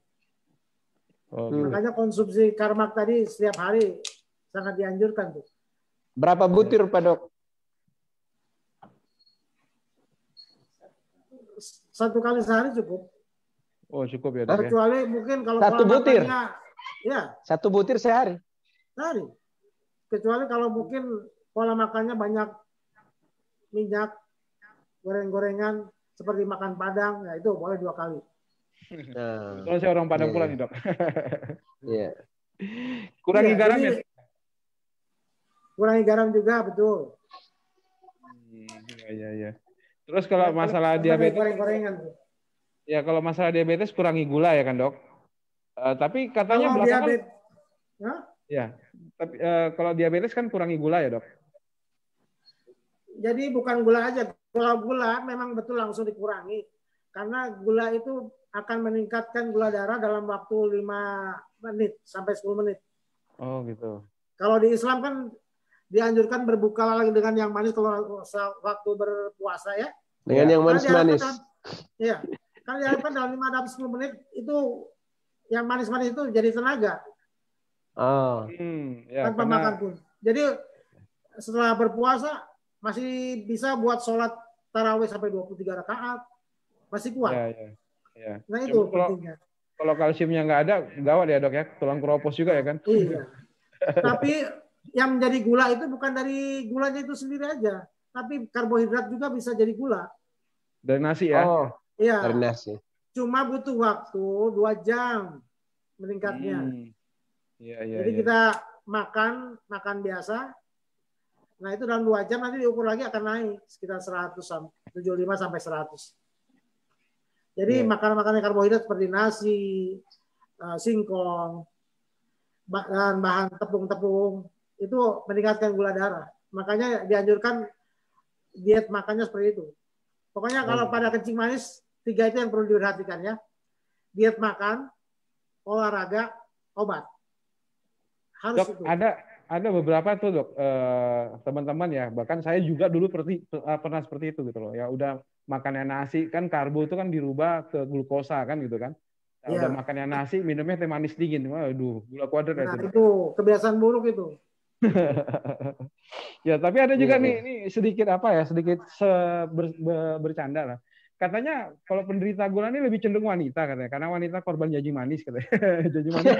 Makanya konsumsi karmak tadi setiap hari sangat dianjurkan tuh. Berapa butir Pak Dok? 1 kali sehari cukup. Oh cukup ya Dok ya. Kecuali mungkin kalau 1 butir. Ya. 1 butir sehari. Sehari. Kecuali kalau mungkin pola makannya banyak minyak, goreng-gorengan, seperti makan Padang, ya itu boleh 2 kali. Kalau saya orang Padang pula nih Dok. Iya. Kurangi garam ya. Kurangi garam juga, betul. Iya. Terus kalau masalah diabetes, ya kalau masalah diabetes kurangi gula ya kan Dok. Tapi katanya kalau belakangan, ya. Tapi kalau diabetes kan kurangi gula ya Dok. Jadi bukan gula aja. Kalau gula memang betul langsung dikurangi. Karena gula itu akan meningkatkan gula darah dalam waktu 5 menit sampai 10 menit. Oh gitu. Kalau di Islam kan dianjurkan berbuka lagi dengan yang manis kalau waktu berpuasa ya. Dengan yang manis-manis. Iya. Kalau diharapkan dalam 5-10 menit itu yang manis-manis itu jadi tenaga. Tanpa makan pun. Jadi setelah berpuasa masih bisa buat sholat tarawih sampai 23 rakaat. Masih kuat. Ya. Nah itu pentingnya. Kalau kalsiumnya nggak ada, gawat ya Dok ya. Tulang keropos juga ya kan. Iya. Tapi yang menjadi gula itu bukan dari gulanya itu sendiri aja. Tapi karbohidrat juga bisa jadi gula. Dari nasi ya? Iya. Dari nasi. Cuma butuh waktu 2 jam meningkatnya. Jadi kita makan biasa. Nah itu dalam 2 jam nanti diukur lagi akan naik sekitar 175 sampai 100. Jadi makanan-makanan karbohidrat seperti nasi, singkong, dan bahan tepung-tepung itu meningkatkan gula darah. Makanya dianjurkan diet makannya seperti itu. Pokoknya kalau pada kencing manis 3 itu yang perlu diperhatikan ya. Diet makan, olahraga, obat. Harus Dok, itu. Ada beberapa tuh Dok, teman-teman ya, bahkan saya juga dulu pernah seperti itu gitu loh. Ya udah makannya nasi kan karbo itu kan dirubah ke glukosa kan gitu kan. Nah, udah makannya nasi minumnya teh manis dingin. Waduh, gula kuadrat itu kebiasaan buruk itu. Ya, tapi ada juga nih ini sedikit bercanda lah. Katanya kalau penderita gula ini lebih cenderung wanita katanya, karena wanita korban janji manis katanya. Janji manis.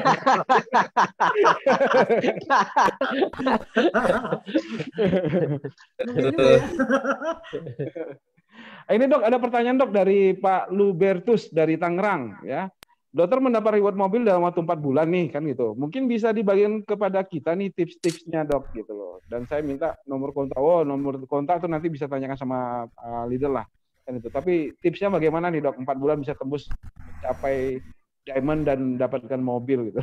Ini Dok, ada pertanyaan Dok dari Pak Lubertus dari Tangerang ya. Dokter mendapat reward mobil dalam waktu 4 bulan nih kan gitu. Mungkin bisa dibagikan kepada kita nih tips-tipsnya Dok gitu loh. Dan saya minta nomor kontak. Nomor kontak tuh nanti bisa tanyakan sama leader lah. Kan itu. Tapi tipsnya bagaimana nih Dok? 4 bulan bisa tembus mencapai diamond dan dapatkan mobil gitu.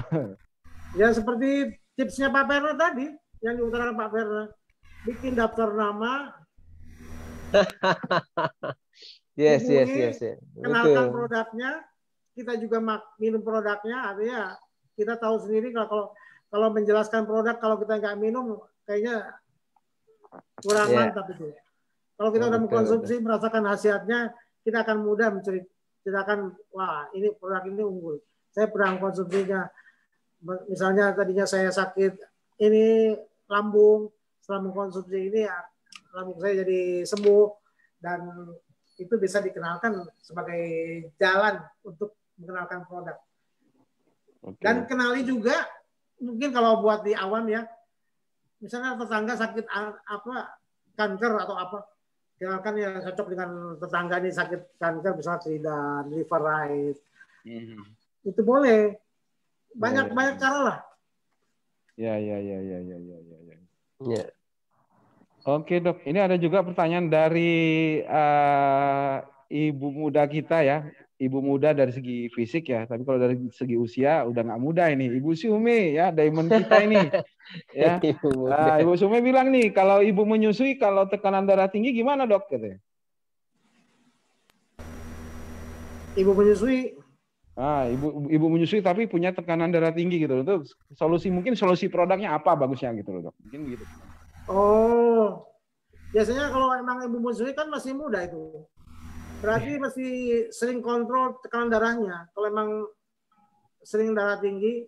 Ya seperti tipsnya Pak Perna tadi yang diutarakan Pak Perna. Bikin daftar nama. Yes. Kenalkan produknya. Kita juga minum produknya, artinya kita tahu sendiri kalau menjelaskan produk kalau kita nggak minum kayaknya kurang mantap itu. Kalau kita udah betul, mengkonsumsi, merasakan khasiatnya, kita akan mudah menceritakan, wah ini produk ini unggul. Saya pernah mengkonsumsinya. Misalnya tadinya saya sakit ini lambung, setelah mengkonsumsi ini lambung saya jadi sembuh, dan itu bisa dikenalkan sebagai jalan untuk mengenalkan produk. Dan kenali juga, mungkin kalau buat di awam ya, misalnya tetangga sakit kanker atau apa, kenalkan yang cocok dengan tetangga ini sakit kanker, misalnya Tridan, Liver Right, itu boleh. Banyak cara lah. Ya. Oke dok, ini ada juga pertanyaan dari ibu muda kita ya. Ibu muda dari segi fisik ya, tapi kalau dari segi usia udah nggak muda ini. Ibu Sume ya, diamond kita ini. Ya. Ibu Sume bilang nih, kalau ibu menyusui, kalau tekanan darah tinggi gimana dok? Katanya. Ibu menyusui. Ibu menyusui tapi punya tekanan darah tinggi gitu. Itu solusi produknya apa bagusnya gitu loh dok? Mungkin gitu. Oh, biasanya kalau emang ibu menyusui kan masih muda itu. Berarti masih sering kontrol tekanan darahnya. Kalau emang sering darah tinggi,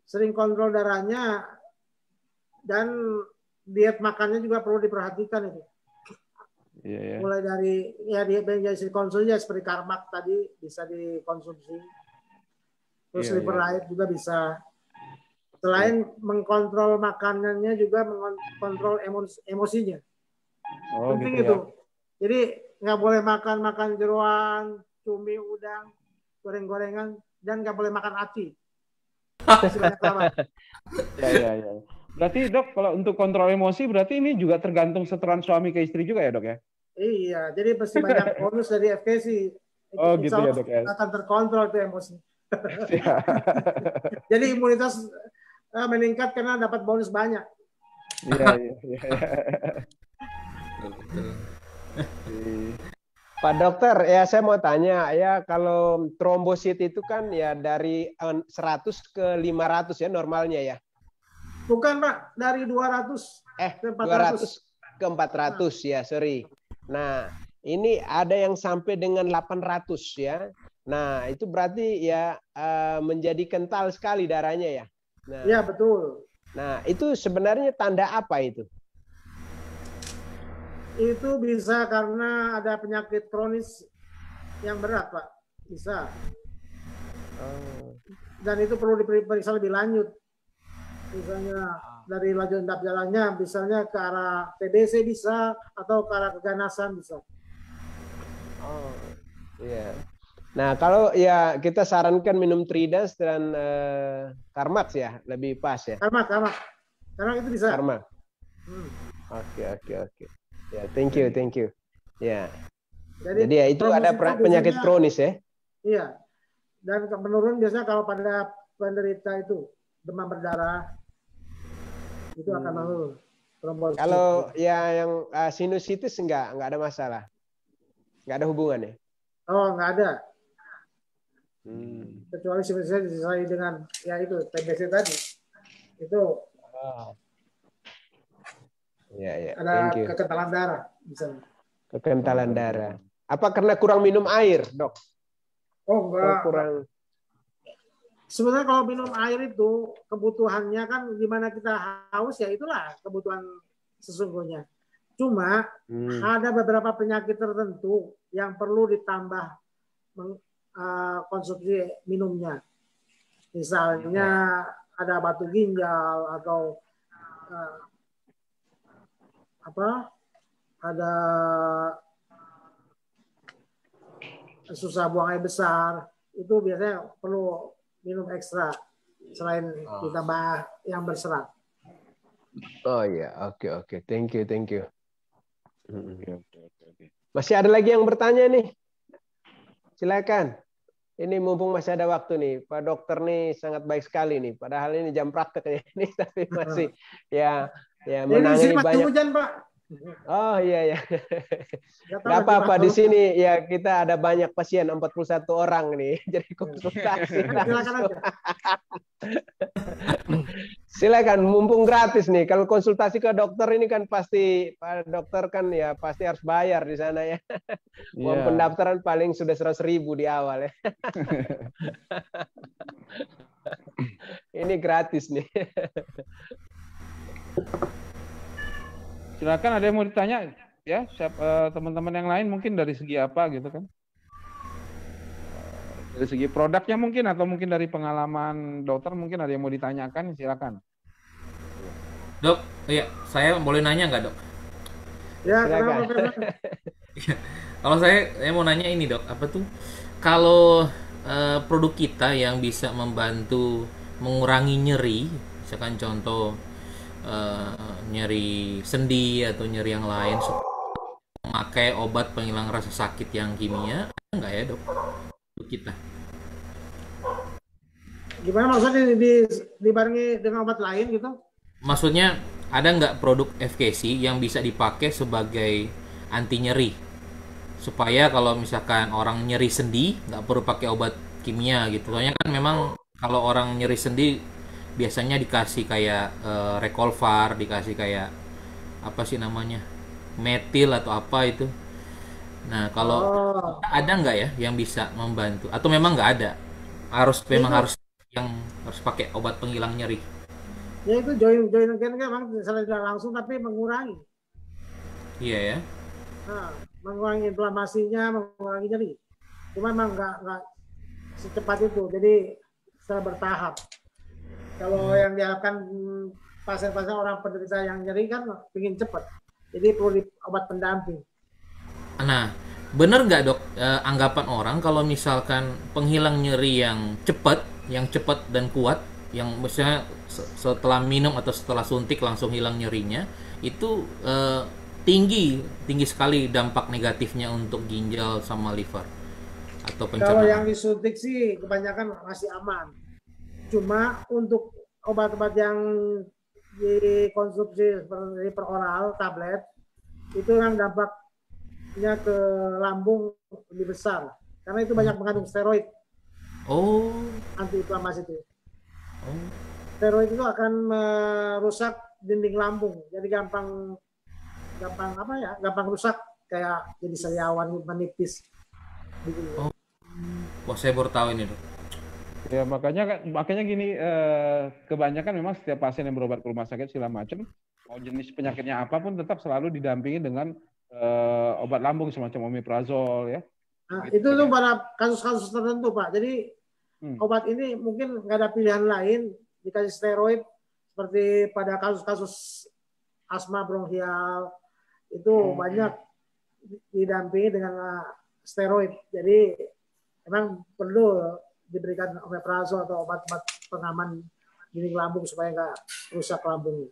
sering kontrol darahnya, dan diet makannya juga perlu diperhatikan itu. Yeah. Mulai dari diet yang dikonsumsi ya, seperti Karmak tadi bisa dikonsumsi. Terus Liver Right juga bisa. Selain mengkontrol makanannya, juga mengkontrol emosinya. Penting gitu itu. Ya. Jadi nggak boleh makan jeroan, cumi, udang, goreng-gorengan, dan nggak boleh makan ati. Ya. Berarti dok, kalau untuk kontrol emosi, berarti ini juga tergantung setoran suami ke istri juga ya dok ya? Iya, jadi pasti banyak bonus dari FKC. Oh gitu ya dok ya? Akan terkontrol tuh emosi. Jadi imunitas meningkat karena dapat bonus banyak. Iya. Pak dokter, ya saya mau tanya ya, kalau trombosit itu kan ya dari 100 ke 500 ya normalnya ya? Bukan Pak, dari 200 ke 400. 200 ke 400 ya, sorry. Nah, ini ada yang sampai dengan 800 ya. Nah, itu berarti ya menjadi kental sekali darahnya ya? Nah, ya betul. Nah, itu sebenarnya tanda apa itu? Itu bisa karena ada penyakit kronis yang berat, Pak. Bisa. Dan itu perlu diperiksa lebih lanjut. Misalnya dari laju endap jalannya, misalnya ke arah TBC bisa, atau ke arah keganasan bisa. Oh, iya. Nah, kalau ya kita sarankan minum Tridas dan Karmax ya, lebih pas ya. Karmax. Karena itu bisa. Karmax. Oke. Ya, thank you. Ya. Jadi ya itu ada penyakit kronis ya. Iya. Dan menurun biasanya kalau pada penderita itu demam berdarah itu akan menurun. Kalau ya yang sinusitis enggak ada masalah. Enggak ada hubungan ya? Oh, enggak ada. Kecuali sinusitis disertai dengan ya itu TBC tadi. Itu Ya. Ada kekentalan darah misalnya. Kekentalan darah. Apa karena kurang minum air, dok? Oh enggak. Kurang. Sebenarnya kalau minum air itu kebutuhannya kan gimana kita haus ya itulah kebutuhan sesungguhnya. Cuma ada beberapa penyakit tertentu yang perlu ditambah konsumsi minumnya. Misalnya ada batu ginjal atau ada susah buang air besar, itu biasanya perlu minum ekstra selain ditambah yang berserat. Oh iya, oke. Thank you. Masih ada lagi yang bertanya nih? Silakan. Ini mumpung masih ada waktu nih, Pak Dokter nih sangat baik sekali nih. Padahal ini jam prakteknya ini, tapi masih ya menangani banyak. Hujan, Pak. Oh iya. Gak apa-apa di sini ya kita ada banyak pasien 41 orang nih, jadi konsultasi. Silakan, mumpung gratis nih. Kalau konsultasi ke dokter ini kan pasti, Pak dokter kan ya pasti harus bayar di sana ya. Uang Iya. pendaftaran paling sudah 100.000 di awal ya. Ini gratis nih. Silakan, ada yang mau ditanya ya, teman-teman yang lain mungkin dari segi apa gitu kan? Dari segi produknya mungkin, atau mungkin dari pengalaman dokter mungkin ada yang mau ditanyakan, silakan. Dok, iya, saya boleh nanya nggak, Dok? Ya, Silakan. kenapa? Kalau saya mau nanya ini, Dok, apa tuh? Kalau produk kita yang bisa membantu mengurangi nyeri, misalkan contoh nyeri sendi atau nyeri yang lain, memakai obat penghilang rasa sakit yang kimia, ada nggak ya, Dok? Produk kita. Gimana maksudnya dibarengi dengan obat lain gitu? Maksudnya ada nggak produk FKC yang bisa dipakai sebagai anti nyeri, supaya kalau misalkan orang nyeri sendi nggak perlu pakai obat kimia gitu. Soalnya kan memang kalau orang nyeri sendi biasanya dikasih kayak Recolvar, dikasih kayak apa sih namanya, metil atau apa itu. Nah, kalau Oh, ada nggak ya yang bisa membantu, atau memang nggak ada, memang itu harus yang harus pakai obat penghilang nyeri? ya itu join again kan memang tidak langsung tapi mengurangi. Iya ya. Nah, mengurangi inflamasinya, mengurangi nyeri. Cuma memang nggak secepat itu. Jadi secara bertahap. Kalau yang diharapkan pasien-pasien orang penderita yang nyeri kan ingin cepat. Jadi perlu obat pendamping. Nah, bener nggak, Dok, anggapan orang kalau misalkan penghilang nyeri yang cepat dan kuat, yang misalnya setelah minum atau setelah suntik langsung hilang nyerinya, itu tinggi sekali dampak negatifnya untuk ginjal sama liver atau Kalau yang pencernaan. disuntik sih kebanyakan masih aman. Cuma untuk obat-obat yang dikonsumsi seperti per oral, tablet, itu yang dampaknya ke lambung lebih besar. Karena itu banyak mengandung steroid, Oh, antiinflamasi itu. oh, Steroid itu akan merusak dinding lambung. Jadi gampang rusak, kayak jadi sariawan, menipis. Gitu. Oh. Wah, saya baru tahu ini, Dok. Ya makanya gini, kebanyakan memang setiap pasien yang berobat ke rumah sakit segala macam, mau jenis penyakitnya apapun tetap selalu didampingi dengan obat lambung semacam omeprazol ya. Nah, Gitu, itu tuh ya. pada kasus-kasus tertentu, Pak. Jadi obat ini mungkin nggak ada pilihan lain, dikasih steroid seperti pada kasus-kasus asma bronkial itu banyak didampingi dengan steroid. Jadi memang perlu diberikan omeprazol atau obat-obat pengaman dinding lambung supaya nggak rusak lambung.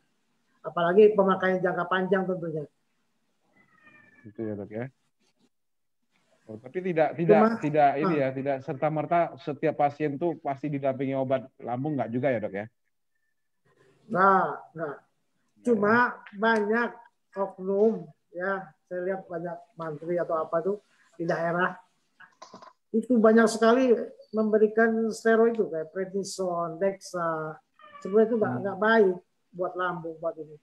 Apalagi pemakaian jangka panjang tentunya. Gitu ya, Dok ya. Oh, tapi tidak Cuma- ini ya, tidak serta-merta setiap pasien tuh pasti didampingi obat lambung, nggak juga ya, Dok ya? Nah. Cuma banyak oknum, ya, saya lihat banyak mantri atau apa tuh di daerah itu banyak sekali memberikan steroid itu kayak prednison, dexa. Sebenarnya itu nggak baik buat lambung, buat ini.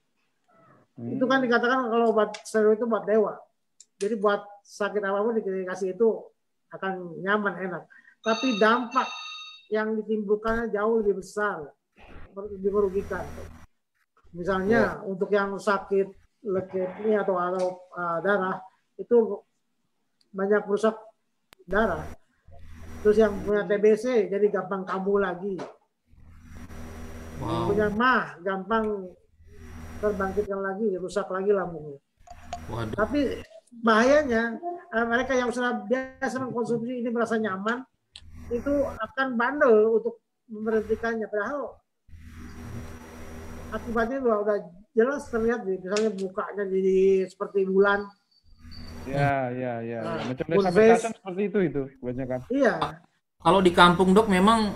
Itu kan dikatakan kalau obat steroid itu buat dewa. Jadi buat sakit apapun dikasih itu akan nyaman, enak. Tapi dampak yang ditimbulkannya jauh lebih besar, lebih merugikan. Misalnya untuk yang sakit leukemia atau darah itu banyak merusak darah. Terus yang punya TBC jadi gampang kambuh lagi. Wow. Punya mah gampang terbangkitkan lagi, rusak lagi lambungnya. Waduh. Tapi bahayanya mereka yang sudah biasa mengkonsumsi ini merasa nyaman, itu akan bandel untuk memberhentikannya. Padahal akibatnya udah jelas terlihat, misalnya mukanya jadi seperti bulan. Ya. Nah, Macam full desa face. seperti itu kebanyakan. Iya. Kalau di kampung, Dok, memang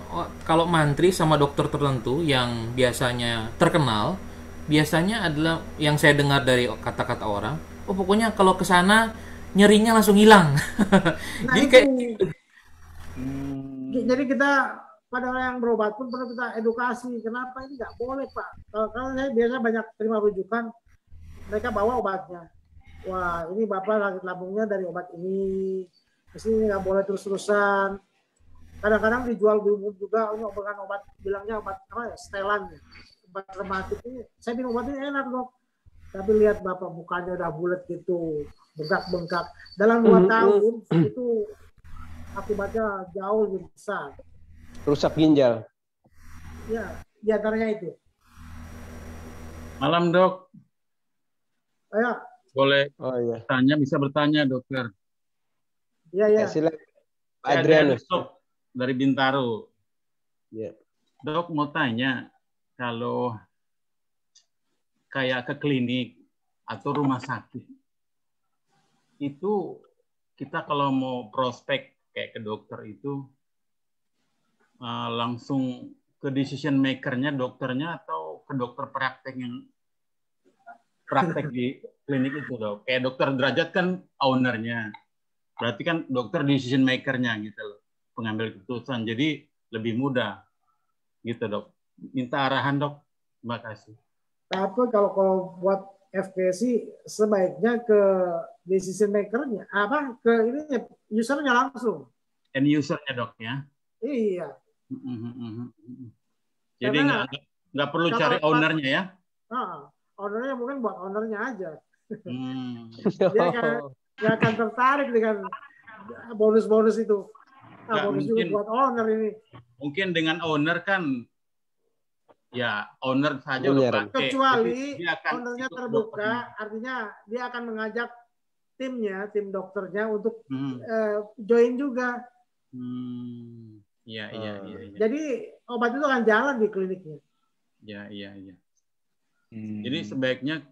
kalau mantri sama dokter tertentu yang biasanya terkenal, biasanya adalah yang saya dengar dari kata-kata orang, oh pokoknya kalau ke sana nyerinya langsung hilang. Nah, Jadi itu. kayak Jadi kita pada orang yang berobat pun perlu kita edukasi. Kenapa ini nggak boleh, Pak? Kalau saya biasa banyak terima rujukan, mereka bawa obatnya. Wah, ini Bapak sakit lambungnya dari obat ini. Di sini nggak boleh terus-terusan. Kadang-kadang dijual juga bukan obat, bilangnya obat apa ya, setelan, obat rematik ini. Saya minum obatnya enak, Dok. Tapi lihat Bapak mukanya udah bulat gitu, bengkak-bengkak. Dalam 2 tahun itu akibatnya jauh lebih besar. Rusak ginjal. Ya, di antaranya itu. Malam, Dok. Ayo. Boleh iya. bisa bertanya, dokter. Iya. Silakan. Adrianus, Dok, dari Bintaro. Ya. Dok, mau tanya, kalau kayak ke klinik atau rumah sakit, itu kita kalau mau prospek kayak ke dokter itu langsung ke decision maker-nya dokternya atau ke dokter praktek yang praktek di klinik itu, Dok? Kayak dokter Derajat kan owner-nya. Berarti kan dokter decision maker-nya gitu loh, pengambil keputusan. Jadi lebih mudah gitu, Dok. Minta arahan, Dok. Terima kasih. Tapi kalau buat FKC sebaiknya ke decision maker-nya, ke ini user-nya langsung. End user-nya, Dok, ya. Iya. Jadi nggak perlu cari owner-nya ya. Ownernya mungkin buat ownernya aja. Dia nggak akan tertarik dengan bonus-bonus itu. Bonus juga buat owner ini. Mungkin dengan owner kan, ya owner saja udah pakai. Kecuali ownernya terbuka, artinya dia akan mengajak timnya, tim dokternya untuk join juga. Iya. Jadi obat itu akan jalan di kliniknya. Iya. Jadi sebaiknya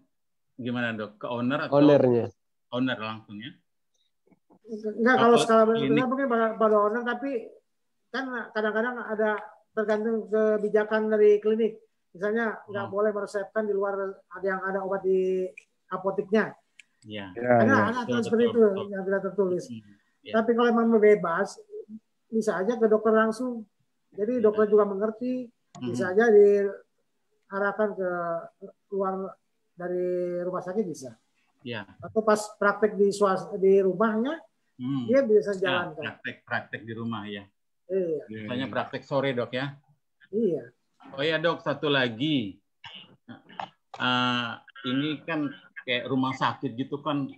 gimana, Dok? Ke owner atau ownernya? Owner langsung ya? Enggak, kalau skala besar mungkin pada owner, tapi kan kadang-kadang ada tergantung kebijakan dari klinik. Misalnya nggak boleh meresepkan di luar yang ada obat di apoteknya. Iya. Ada aturan seperti itu yang tidak tertulis. Tapi kalau memang bebas, bisa aja ke dokter langsung. Jadi dokter juga mengerti, bisa aja diarahkan ke luar dari rumah sakit bisa. Ya. Atau pas praktek di rumahnya, dia bisa jalankan. Praktek di rumah ya. Iya. Misalnya praktek sore, Dok ya. Iya. Oh ya, Dok, satu lagi. Ini kan kayak rumah sakit gitu kan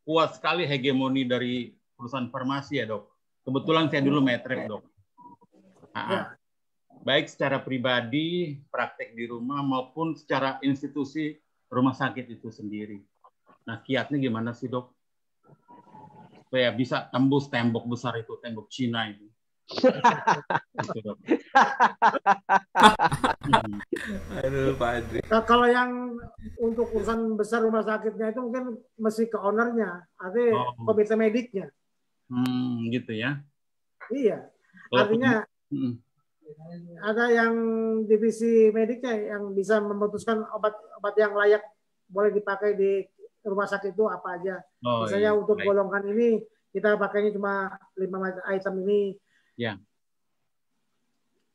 kuat sekali hegemoni dari perusahaan farmasi ya, Dok. Kebetulan saya dulu metrep, Dok. Baik secara pribadi, praktek di rumah, maupun secara institusi rumah sakit itu sendiri. Nah, kiatnya gimana sih, Dok? Supaya bisa tembus tembok besar itu, tembok Cina itu. Aduh, Pak Adri. Kalau yang untuk urusan besar rumah sakitnya itu mungkin mesti ke ownernya, artinya komite mediknya. Gitu ya. Iya. Artinya ada yang divisi mediknya yang bisa memutuskan obat yang layak boleh dipakai di rumah sakit itu apa aja. Misalnya untuk golongan ini kita pakainya cuma 5 item ini. Ya.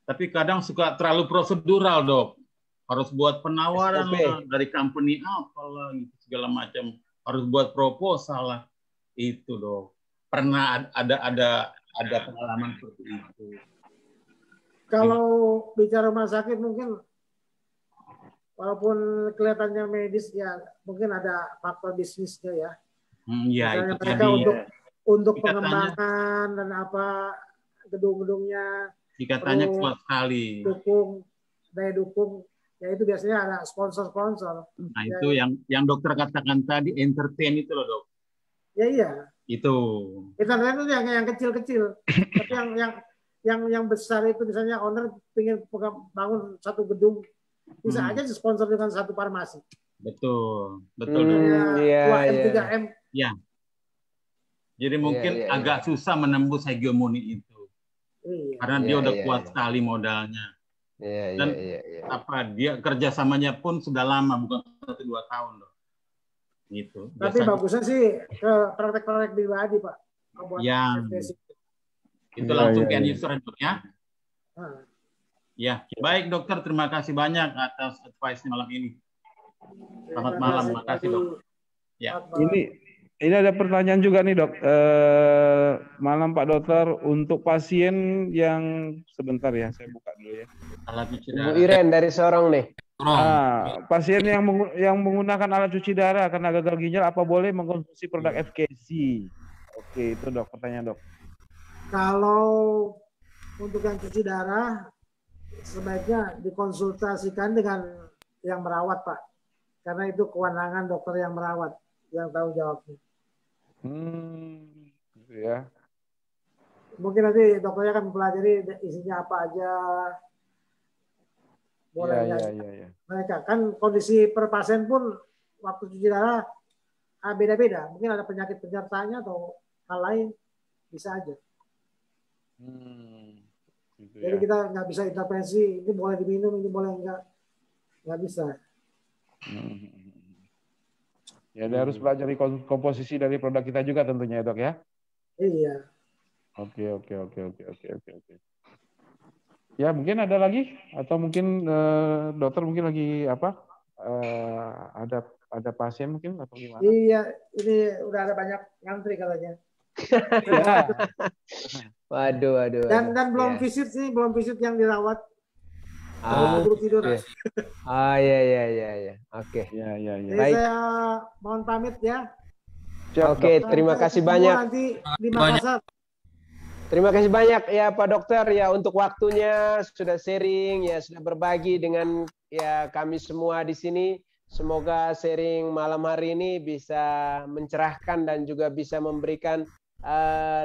Tapi kadang suka terlalu prosedural, Dok. Harus buat penawaran dari company apalah gitu segala macam. Harus buat proposal lah. Itu, Dok. Pernah ada pengalaman seperti itu. Kalau bicara rumah sakit mungkin walaupun kelihatannya medis ya mungkin ada faktor bisnisnya ya. Misalnya itu mereka untuk pengembangan dan apa gedung-gedungnya. Dikatanya kuat sekali. Daya dukung. Ya itu biasanya ada sponsor-sponsor. Nah itu yang dokter katakan tadi entertain itu loh, Dok. Ya iya. Itu. Entertain itu yang kecil-kecil. Tapi yang besar itu misalnya owner ingin bangun satu gedung, bisa aja sponsor dengan satu farmasi. Betul. 2M, 3M. Ya. Jadi mungkin agak susah menembus hegemoni itu. Karena dia udah kuat sekali modalnya. Dan dia kerjasamanya pun sudah lama, bukan 1-2 tahun loh. Gitu. Tapi bagusnya sih ke praktek-praktek pribadi, Pak. Itu langsung ke end user ya. Nah, Ya, baik dokter, terima kasih banyak atas advice malam ini. Selamat malam, terima kasih dok. Ya. Ini ada pertanyaan juga nih dok. Malam Pak Dokter, untuk pasien yang sebentar ya, saya buka dulu ya. Ibu Iren dari Sorong nih. Pasien yang menggunakan alat cuci darah karena gagal ginjal, apa boleh mengkonsumsi produk FKC? Oke, itu dok, pertanyaan dok. Kalau untuk yang cuci darah, sebaiknya dikonsultasikan dengan yang merawat, Pak. Karena itu kewenangan dokter yang merawat, yang tahu jawabnya. Gitu ya. Mungkin nanti dokternya akan mempelajari isinya apa aja. Boleh Iya. Mereka kan kondisi per pasien pun waktu cuci darah beda-beda. Mungkin ada penyakit penyertanya atau hal lain, bisa aja. Gitu Jadi ya. kita nggak bisa intervensi, ini boleh diminum, ini boleh nggak bisa. Ya, dia harus pelajari komposisi dari produk kita juga tentunya ya dok ya. Iya. Oke. Ya mungkin ada lagi atau mungkin dokter mungkin lagi apa? Ada pasien mungkin atau gimana? Iya, ini udah ada banyak ngantri katanya. Waduh. Dan belum visit sih, belum visit yang dirawat. Tidur. Iya. Oke. Iya. Baik. Saya mohon pamit ya. Oke, terima kasih banyak. Nanti di Makassar. Terima kasih banyak ya Pak Dokter ya untuk waktunya, sudah sharing ya, sudah berbagi dengan ya kami semua di sini. Semoga sharing malam hari ini bisa mencerahkan dan juga bisa memberikan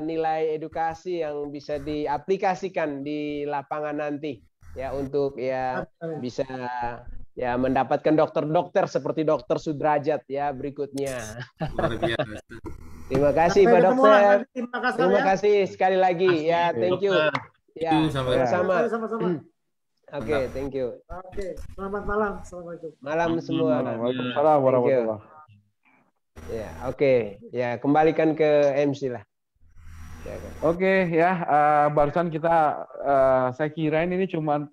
nilai edukasi yang bisa diaplikasikan di lapangan nanti ya, untuk ya bisa ya mendapatkan dokter-dokter seperti Dokter Sudrajat ya berikutnya. Luar biasa. Terima kasih Pak Dokter. Terima ya. kasih sekali lagi ya, thank you. Ya, sama-sama. Oke, thank you. Oke, selamat malam. Assalamualaikum. Malam semua. Waalaikumsalam warahmatullahi. Ya, oke. Ya, kembalikan ke MC lah. Oke ya, barusan kita, saya kirain ini cuma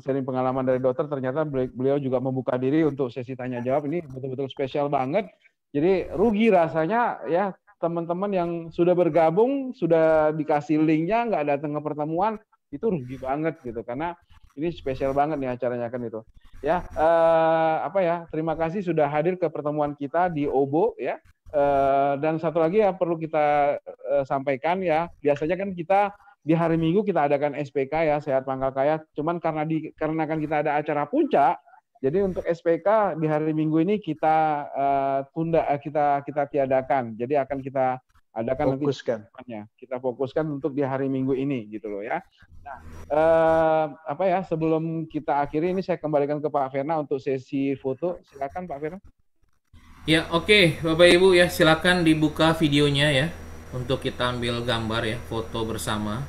sharing pengalaman dari dokter, ternyata beliau juga membuka diri untuk sesi tanya jawab. Ini betul-betul spesial banget. Jadi rugi rasanya ya teman-teman yang sudah bergabung, sudah dikasih linknya, nggak datang ke pertemuan, itu rugi banget gitu, karena ini spesial banget nih acaranya kan itu. Ya, terima kasih sudah hadir ke pertemuan kita di OBO ya. Dan satu lagi ya perlu kita sampaikan ya, biasanya kan kita di hari Minggu kita adakan SPK ya, Sehat Pangkal Kaya, cuman karena kita ada acara puncak, jadi untuk SPK di hari Minggu ini kita tunda, kita tiadakan, jadi akan kita adakan fokuskan. Kita fokuskan untuk di hari Minggu ini gitu loh ya. Nah, sebelum kita akhiri ini saya kembalikan ke Pak Ferna untuk sesi foto. Silakan Pak Ferna. Ya, oke, Bapak Ibu ya, silakan dibuka videonya ya untuk kita ambil gambar ya, foto bersama.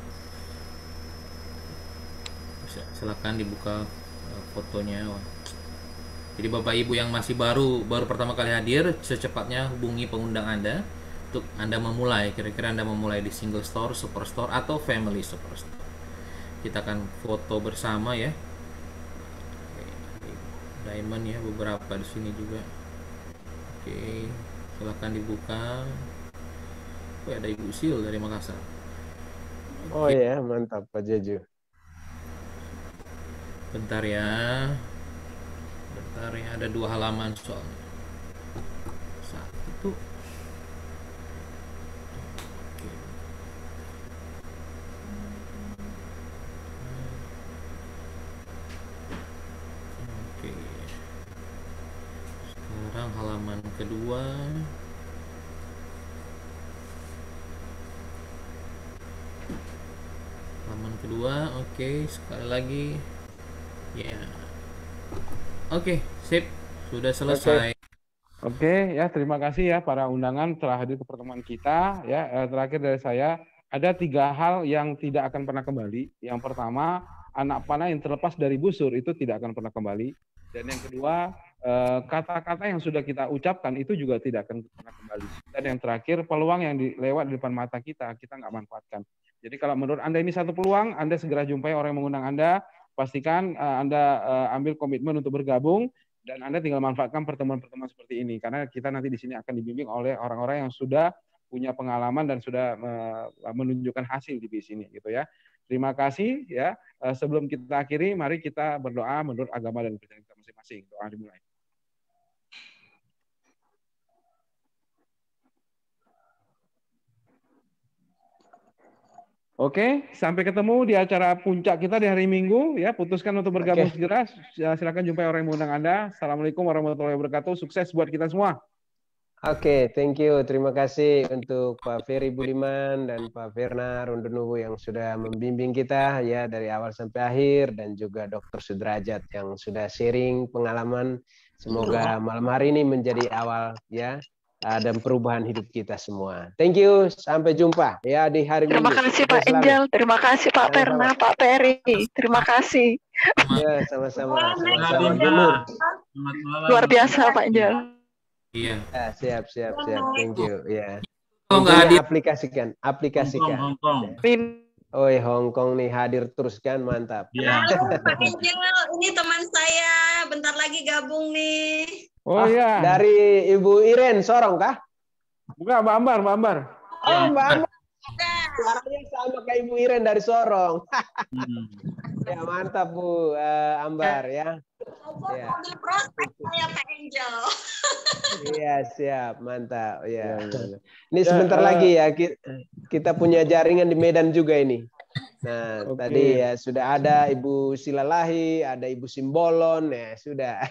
Silakan dibuka fotonya. Jadi Bapak Ibu yang masih baru pertama kali hadir, secepatnya hubungi pengundang Anda untuk Anda memulai. Kira-kira Anda memulai di single store, super store, atau family super store. Kita akan foto bersama ya. Diamond ya, beberapa di sini juga. Oke, silakan dibuka. Ada Ibu Sil dari Makassar. Oh ya, mantap Pak Jeju. Bentar ya, ada 2 halaman soalnya. Satu. Oke. Sekarang halaman kedua. Oke, sekali lagi. Ya. Oke, sip. Sudah selesai. Oke, ya terima kasih ya para undangan telah hadir ke pertemuan kita. Ya, terakhir dari saya, ada 3 hal yang tidak akan pernah kembali. Yang pertama, anak panah yang terlepas dari busur itu tidak akan pernah kembali. Dan yang kedua, kata-kata yang sudah kita ucapkan itu juga tidak akan pernah kembali. Dan yang terakhir, peluang yang lewat di depan mata kita nggak manfaatkan. Jadi kalau menurut Anda ini satu peluang, Anda segera jumpai orang yang mengundang Anda. Pastikan Anda ambil komitmen untuk bergabung dan Anda tinggal manfaatkan pertemuan-pertemuan seperti ini karena kita nanti di sini akan dibimbing oleh orang-orang yang sudah punya pengalaman dan sudah menunjukkan hasil di sini gitu ya. Terima kasih ya. Sebelum kita akhiri, mari kita berdoa menurut agama dan kepercayaan kita masing-masing. Doa dimulai. Oke, sampai ketemu di acara puncak kita di hari Minggu ya. Putuskan untuk bergabung segera. Silakan jumpai orang yang mengundang Anda. Assalamualaikum warahmatullahi wabarakatuh. Sukses buat kita semua. Oke, thank you. Terima kasih untuk Pak Ferry Budiman dan Pak Verna Rundunuhu yang sudah membimbing kita ya dari awal sampai akhir dan juga Dr. Sudrajat yang sudah sharing pengalaman. Semoga malam hari ini menjadi awal ya dan perubahan hidup kita semua. Thank you, sampai jumpa ya di hari Minggu. Terima kasih Pak Angel, terima kasih Pak Verna, Pak Ferry, terima kasih. Ya, sama-sama. Sama-sama. Luar biasa Pak Angel. Iya. Siap. Thank you. Ya. Oh, nggak aplikasikan. Hongkong. Oh, Hongkong nih hadir terus kan, mantap. Ya. Halo Pak Angel, ini teman saya, bentar lagi gabung nih. Oh iya. Dari Ibu Iren Sorong kah? Bukan, Mbak Ambar. Oh, Mbak Ambar. Suaranya sama kayak Ibu Iren dari Sorong. Ya, mantap Bu Ambar ya. Ya. Prospek saya Pak Angel. Iya, siap, mantap. Ya. Ini sebentar lagi ya kita punya jaringan di Medan juga ini. Nah, tadi ya sudah ada Ibu Silalahi, ada Ibu Simbolon, ya sudah.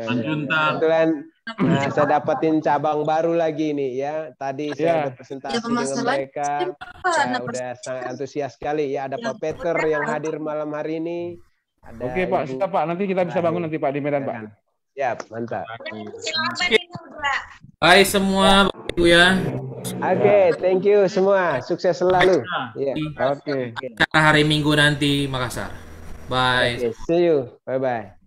Kebetulan saya dapatin cabang baru lagi nih ya. Tadi saya presentasi dengan mereka. Udah sangat antusias sekali ya. Ada Pak Peter yang hadir malam hari ini. Ada Oke Pak, siap Pak. Nanti kita bisa bangun nanti Pak di Medan Pak. Siap, mantap. Hai semua Ibu ya. Oke, thank you semua. Sukses selalu. Oke. Hari Minggu nanti Makassar. Bye. See you. Bye-bye.